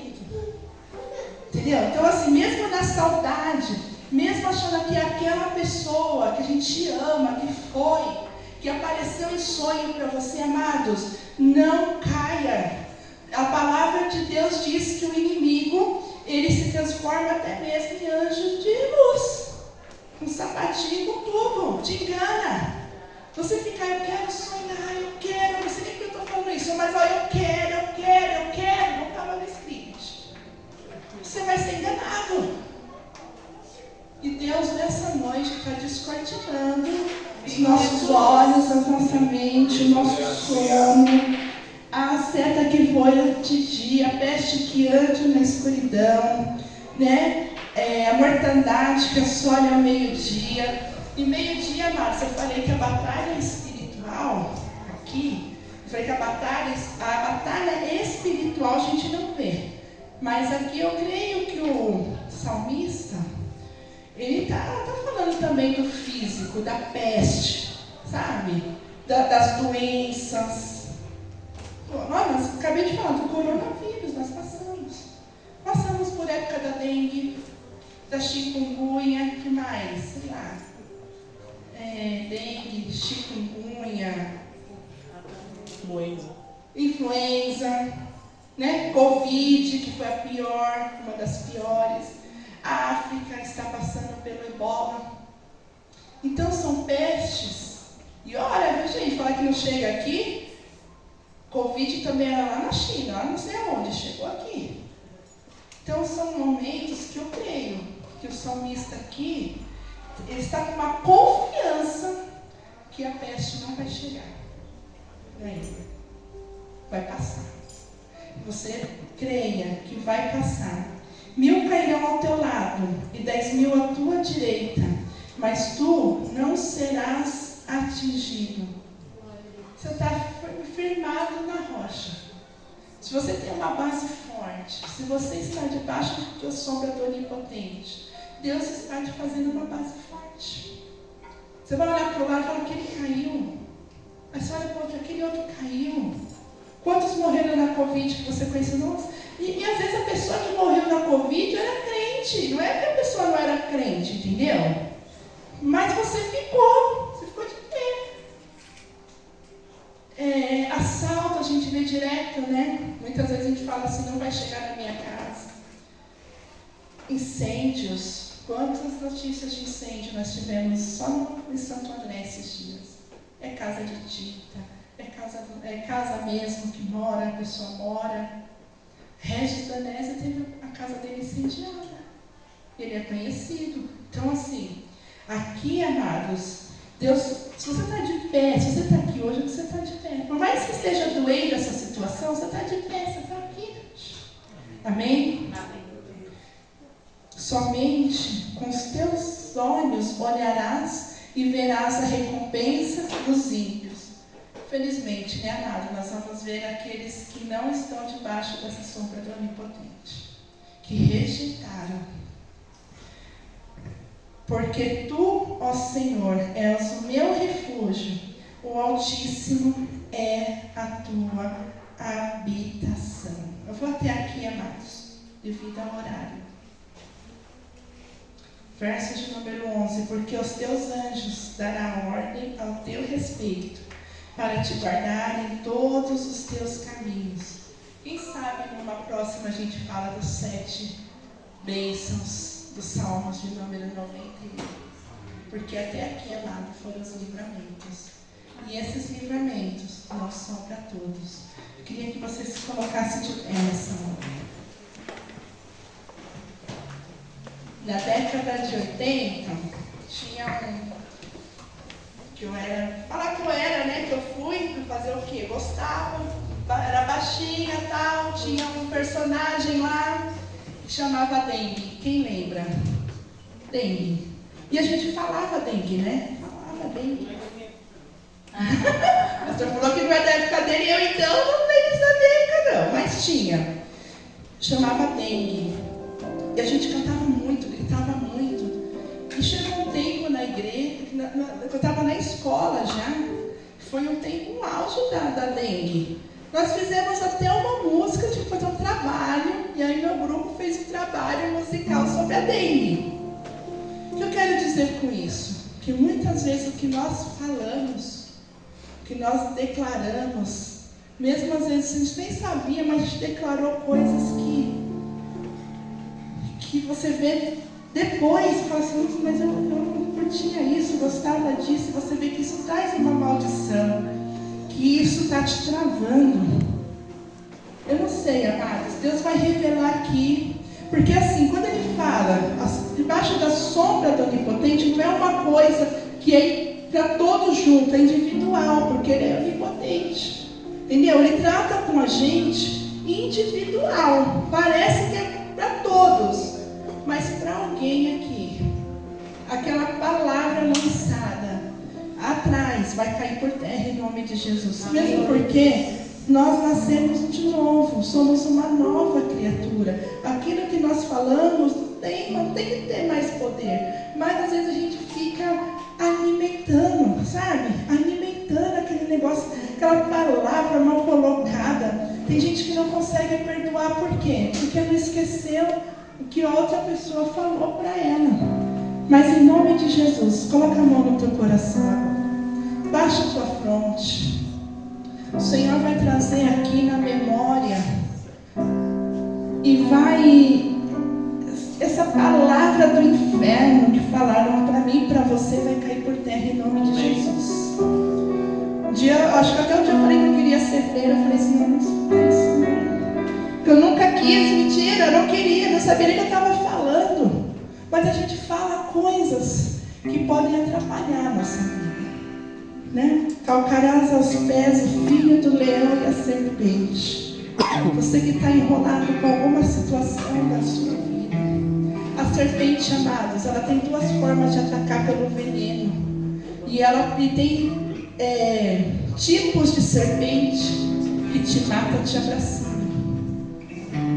Entendeu? Então assim, mesmo na saudade, mesmo achando que é aquela pessoa que a gente ama, que foi, que apareceu em sonho para você, amados, não caia. A palavra de Deus diz que o inimigo, ele se transforma até mesmo em anjo de luz. Com sapatinho, com tudo, te engana. Você fica: eu quero sonhar, eu quero, não sei nem porque eu estou falando isso, mas ó, eu quero, não estava no script. Você vai ser enganado. E Deus nessa noite está descortinando os nossos olhos, a nossa mente, o nosso sono, a seta que voa de dia, a peste que anda na escuridão, né? A mortandade que assole ao meio-dia. E meio-dia, amados, eu falei que a batalha espiritual aqui, eu falei que a batalha espiritual a gente não vê. Mas aqui eu creio que o salmista, ele está falando também do físico, da peste, sabe? Das doenças. Nós acabei de falar do coronavírus, nós passamos. Passamos por época da dengue, da chikungunya, que mais? Sei lá. Dengue, chikungunya, influenza, né? Covid, que foi a pior, uma das piores. A África está passando pelo ebola. Então são pestes. E olha, viu, gente, falar que não chega aqui. Covid também era lá na China, lá não sei aonde, chegou aqui. Então são momentos que eu creio que o salmista aqui, ele está com uma confiança que a peste não vai chegar ainda. Vai passar. Você creia que vai passar. 1000 cairão ao teu lado e 10.000 à tua direita, mas tu não serás atingido. Você está firmado na rocha. Se você tem uma base forte, se você está debaixo da sombra do Onipotente, Deus está te fazendo uma base forte. Você vai olhar para o lado e falar: aquele caiu. Aí você olha para o outro: aquele outro caiu. Quantos morreram na Covid que você conheceu? Nossa. E às vezes a pessoa que morreu na Covid era crente. Não é que a pessoa não era crente, entendeu? Mas você ficou de pé. Assalto, a gente vê tiro direto, né? Muitas vezes a gente fala assim, não vai chegar na minha casa. Incêndios. Quantas notícias de incêndio nós tivemos só em Santo André esses dias? É casa de tinta, é casa mesmo que mora, a pessoa mora. Regis Danese teve a casa dele incendiada. Ele é conhecido. Então, assim, aqui, amados, Deus, se você está de pé, se você está aqui hoje, você está de pé. Por mais que esteja doendo essa situação, você está de pé, você está aqui. Amém? Amém. Somente com os teus olhos olharás e verás a recompensa dos ímpios. Felizmente, né, amado? Nós vamos ver aqueles que não estão debaixo dessa sombra do Onipotente, que rejeitaram. Porque tu, ó Senhor, és o meu refúgio, o Altíssimo é a tua habitação. Eu vou até aqui, amados, devido ao horário. Verso de número 11. Porque os teus anjos darão ordem ao teu respeito, para te guardar em todos os teus caminhos. Quem sabe numa próxima a gente fala dos 7 bênçãos dos Salmos de número 91. Porque até aqui, amado, foram os livramentos. E esses livramentos não são para todos. Eu queria que vocês se colocassem de pé nessa hora. Na década de 80, tinha que eu era, falar que eu era, né, que eu fui fazer o quê? Gostava, era baixinha e tal, tinha um personagem lá que chamava Dengue. Quem lembra? Dengue. E a gente falava Dengue, né? Falava Dengue. O pastor falou que não é da época dele, eu então não venho da época não, mas tinha. Chamava Dengue. E a gente cantava muito, gritava muito. E chegou um tempo na igreja, eu estava na escola já, foi um tempo, um auge da dengue. Nós fizemos até uma música de fazer um trabalho, e aí meu grupo fez um trabalho musical sobre a dengue. O que eu quero dizer com isso? Que muitas vezes o que nós falamos, o que nós declaramos, mesmo às vezes a gente nem sabia, mas a gente declarou coisas que você vê depois, fala assim, mas eu não curtia isso, gostava disso, e você vê que isso traz uma maldição, que isso está te travando. Eu não sei, amados, Deus vai revelar aqui, porque assim, quando Ele fala, debaixo da sombra do Onipotente, não é uma coisa que é para todos juntos, é individual, porque Ele é onipotente, entendeu? Ele trata com a gente individual, parece que é para todos. Mas para alguém aqui, aquela palavra lançada atrás vai cair por terra em nome de Jesus. Amém. Mesmo porque nós nascemos de novo, somos uma nova criatura. Aquilo que nós falamos não tem que ter mais poder. Mas às vezes a gente fica alimentando, sabe? Alimentando aquele negócio, aquela palavra mal colocada. Tem gente que não consegue perdoar, por quê? Porque não esqueceu o que outra pessoa falou para ela. Mas em nome de Jesus, coloca a mão no teu coração agora. Baixa a tua fronte. O Senhor vai trazer aqui na memória e vai, essa palavra do inferno que falaram para mim e para você vai cair por terra em nome de Jesus. Um dia, acho que até um dia eu falei que eu queria ser freira, eu falei assim, não faz isso não. Porque eu nunca quis, mentira, eu não queria, não sabia nem o que eu estava falando. Mas a gente fala coisas que podem atrapalhar a nossa vida. Né? Calcarás aos pés o filho do leão e a serpente. Você que está enrolado com alguma situação da sua vida. A serpente, amados, ela tem 2 formas de atacar pelo veneno. E tem tipos de serpente que te mata te abraçando.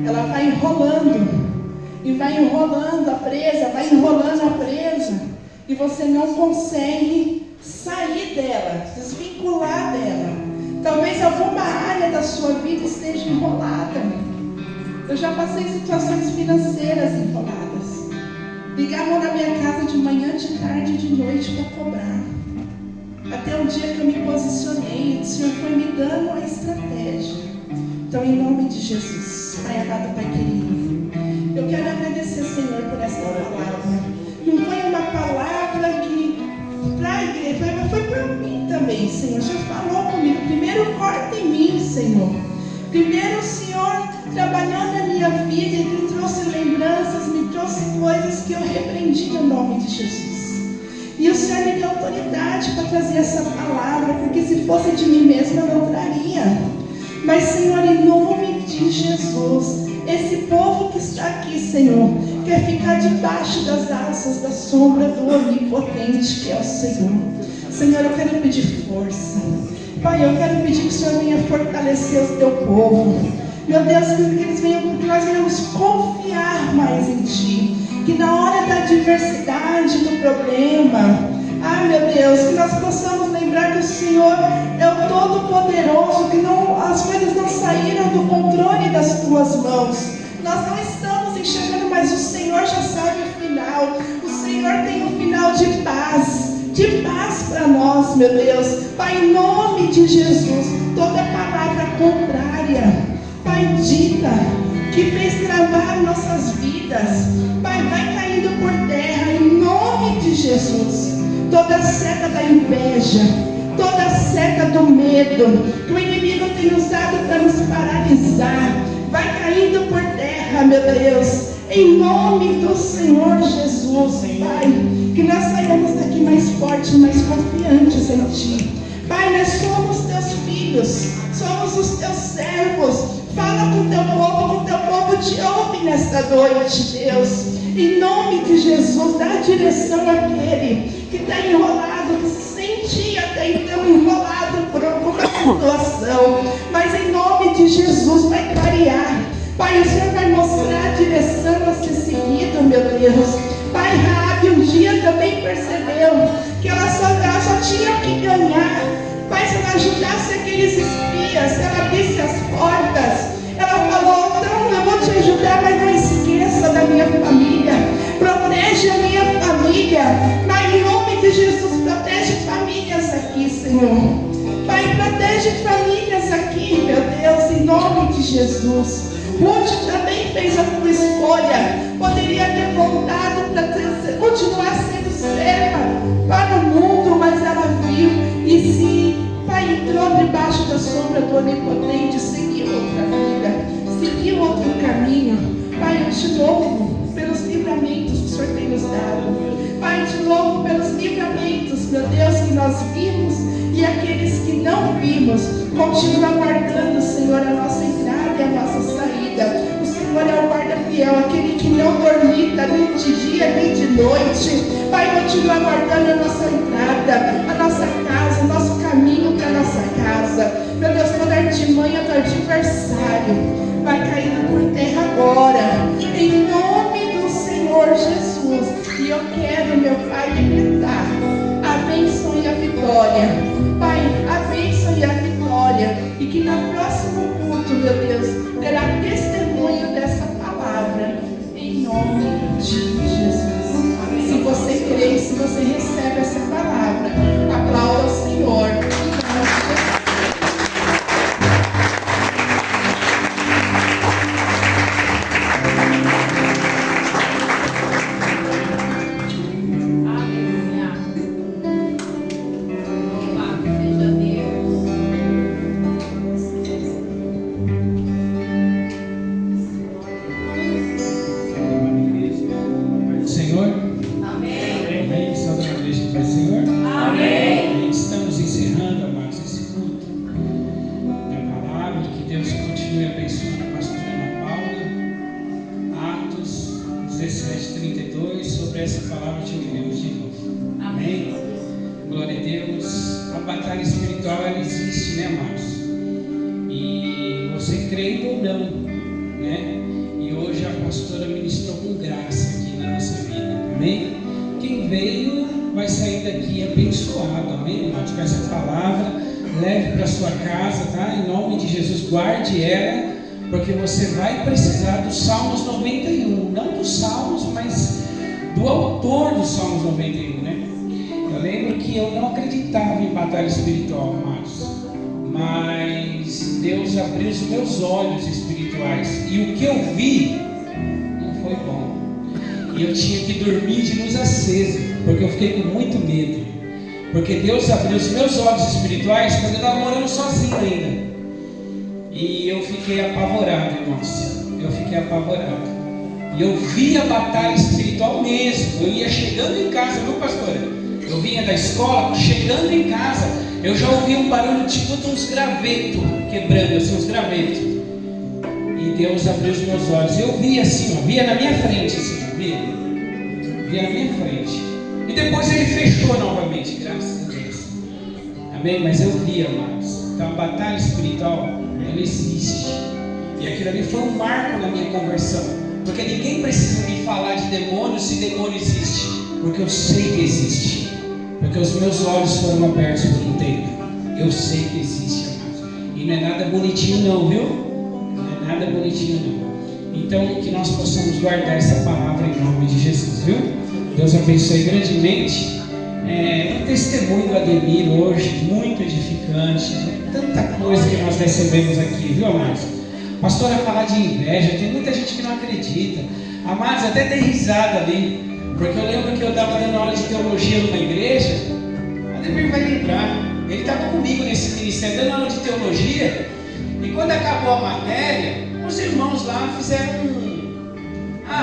Ela vai enrolando, e vai enrolando a presa, vai enrolando a presa, e você não consegue sair dela, desvincular dela. Talvez alguma área da sua vida esteja enrolada. Eu já passei situações financeiras enroladas. Ligavam na minha casa de manhã, de tarde e de noite para cobrar. Até o dia que eu me posicionei, o Senhor foi me dando uma estratégia. Então, em nome de Jesus, Pai amado, Pai querido, eu quero agradecer, Senhor, por essa palavra. Não foi uma palavra que para a igreja, mas foi para mim também, Senhor. O Senhor falou comigo. Primeiro, corta em mim, Senhor. Primeiro, o Senhor trabalhou na minha vida e me trouxe lembranças, me trouxe coisas que eu repreendi no nome de Jesus. E o Senhor me deu autoridade para trazer essa palavra, porque se fosse de mim mesma eu não traria. Mas, Senhor, em nome de Jesus, esse povo que está aqui, Senhor, quer ficar debaixo das asas, da sombra do Onipotente, que é o Senhor. Senhor, eu quero pedir força. Pai, eu quero pedir que o Senhor venha fortalecer o teu povo. Meu Deus, que nós venhamos confiar mais em Ti. Que na hora da adversidade, do problema, meu Deus, que nós possamos lembrar que o Senhor é o Todo-Poderoso, que as coisas não saíram do controle das Tuas mãos. Nós não estamos enxergando, mas o Senhor já sabe o final. O Senhor tem um final de paz para nós, meu Deus. Pai, em nome de Jesus, toda palavra contrária, Pai, dita, que fez travar nossas vidas, Pai, vai caindo por terra, em nome de Jesus. Toda seta da inveja, toda seta do medo, que o inimigo tem usado para nos paralisar, vai caindo por terra, meu Deus, em nome do Senhor Jesus, Pai, que nós saímos daqui mais fortes, mais confiantes em Ti. Pai, nós somos Teus filhos, somos os Teus servos. Fala com o Teu povo te ouve nesta noite, Deus. Em nome de Jesus, dá direção àquele que está enrolado, que se sentia até então enrolado por alguma situação. Mas em nome de Jesus vai clarear. Pai, o Senhor vai mostrar a direção a ser seguida, meu Deus. Pai, Raabe um dia também percebeu que ela só tinha que ganhar. Pai, se ela ajudasse aqueles espias, se ela abrisse as portas, ela falou, então eu vou te ajudar, mas não esqueça da minha família. Protege a minha família. Mas em nome de Jesus, protege famílias aqui, Senhor. Pai, protege famílias aqui, meu Deus, em nome de Jesus. Ruth também fez a tua escolha. Poderia ter voltado para continuar sendo serva para o mundo, mas ela viu e se, Pai, entrou debaixo da sombra do Onipotente, seguiu outra vida, seguiu outro caminho. Pai, eu te louvo pelos livramentos que o Senhor tem nos dado. Pai, te louvo pelos livramentos, meu Deus, que nós vimos e aqueles que não vimos. Continua guardando, Senhor, a nossa entrada e a nossa saída. O Senhor é o guarda fiel, aquele que não dormita nem de dia nem de noite. Pai, continua guardando a nossa entrada, a nossa casa, o nosso caminho para a nossa casa. Meu Deus, toda artimanha do adversário vai caindo por terra agora, em nome do Senhor Jesus. E eu quero, meu Pai, decretar a bênção e a vitória. Pai, a bênção e a vitória. E que no próximo culto, meu Deus, terá testemunho dessa palavra, em nome de Jesus. Se você crê, se você recebe essa palavra, aplauda ao Senhor. Guarde ela, porque você vai precisar dos Salmos 91, não dos Salmos, mas do autor dos Salmos 91, né? Eu lembro que eu não acreditava em batalha espiritual, amados, mas vezes Deus abriu os meus olhos espirituais e o que eu vi não foi bom. E eu tinha que dormir de luz acesa, porque eu fiquei com muito medo. Porque Deus abriu os meus olhos espirituais quando eu estava morando sozinho ainda. E eu fiquei apavorado, irmãos. Eu fiquei apavorado. E eu via a batalha espiritual mesmo. Eu ia chegando em casa, viu, pastora? Eu vinha da escola, chegando em casa, eu já ouvia um barulho tipo de uns gravetos quebrando, assim, uns gravetos. E Deus abriu os meus olhos. Eu via assim, ó, via na minha frente, assim, via na minha frente. E depois ele fechou novamente, graças a Deus. Amém? Mas eu via, amados. Então a batalha espiritual, ela existe. E aquilo ali foi um marco na minha conversão. Porque ninguém precisa me falar de demônio se demônio existe. Porque eu sei que existe. Porque os meus olhos foram abertos por um tempo. Eu sei que existe, amados. E não é nada bonitinho não, viu? Não é nada bonitinho não. Então que nós possamos guardar essa palavra em nome de Jesus, viu? Deus abençoe grandemente. Um testemunho do Ademir hoje, muito edificante. Tanta coisa que nós recebemos aqui, viu, amados? Pastor, a falar de inveja, tem muita gente que não acredita. Amados, até dei risada ali, porque eu lembro que eu estava dando aula de teologia numa igreja. Ademir vai lembrar, ele estava comigo nesse ministério, dando aula de teologia. E quando acabou a matéria, os irmãos lá fizeram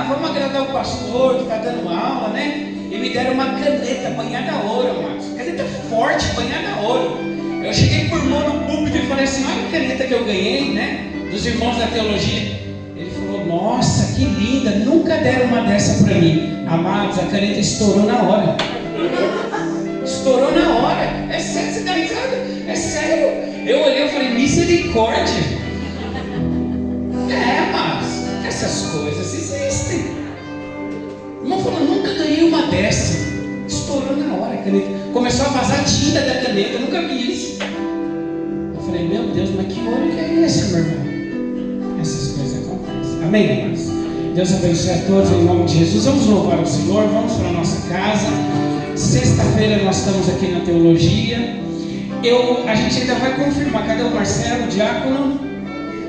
vamos agradar o pastor que está dando aula, né? E me deram uma caneta banhada a ouro, amados. Caneta forte, banhada a ouro. Eu cheguei por mão no púlpito e falei assim: olha a caneta que eu ganhei, né? Dos irmãos da teologia. Ele falou: nossa, que linda, nunca deram uma dessa para mim. Amados, a caneta estourou na hora. Estourou na hora. É sério, você dá risada? É sério. Eu olhei e falei: misericórdia. Amados, essas coisas existem. O irmão falou: nunca ganhei uma dessa. Estourou na hora a caneta. Começou a vazar tinta da caneta, eu nunca vi isso. Eu falei: meu Deus, mas que ouro que é esse, meu irmão? Essas coisas acontecem. Amém, irmãos? Deus abençoe a todos em nome de Jesus. Vamos louvar o Senhor, vamos para a nossa casa. Sexta-feira nós estamos aqui na teologia. A gente ainda vai confirmar. Cadê o Marcelo, o diácono?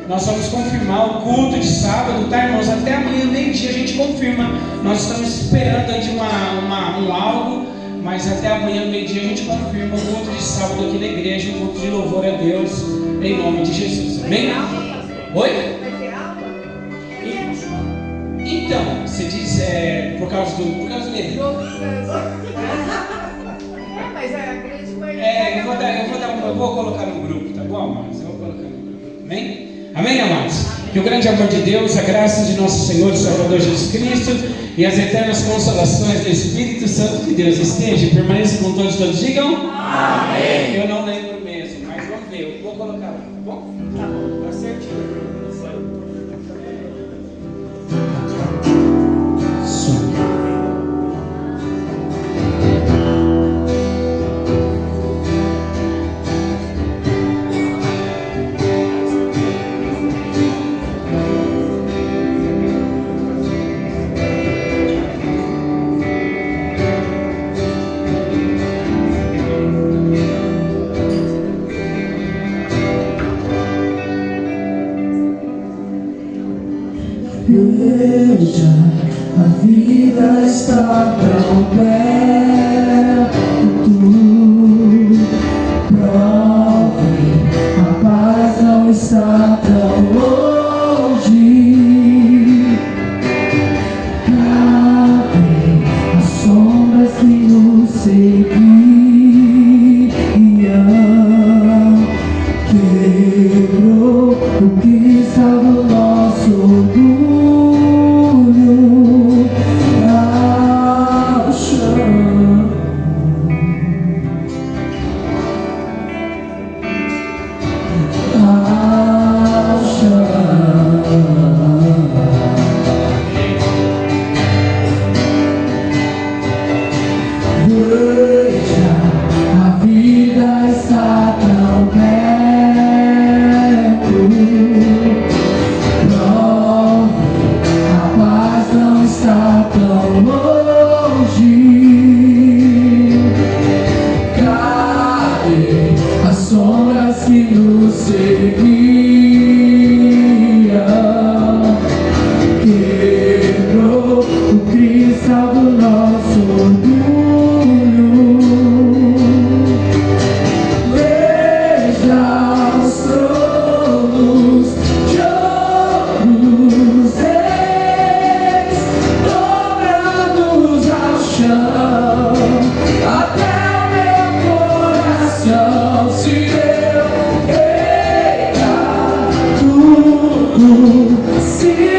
Nós vamos confirmar o culto de sábado, tá, irmãos? Até amanhã, meio-dia, a gente confirma. Nós estamos esperando aí de um algo, mas até amanhã, meio-dia, a gente confirma o culto de sábado aqui na igreja, um culto de louvor a Deus, em nome de Jesus. Amém? Oi? Então, você diz por causa do evento. Mas a grande maioria. Eu vou colocar no grupo, tá bom, amados? Eu vou colocar no grupo. Amém? Amém, amados? Que o grande amor de Deus, a graça de nosso Senhor e Salvador Jesus Cristo e as eternas consolações do Espírito Santo de Deus esteja e permaneça com todos digam amém. Eu não lembro mesmo, mas vamos ver, eu vou colocar lá, tá bom? Tá bom, tá certinho. Veja, a vida está tão perto. Prove, a paz não está tão longe. Abre as sombras que nos seguiam. Quebrou o que estava no nosso orgulho. Se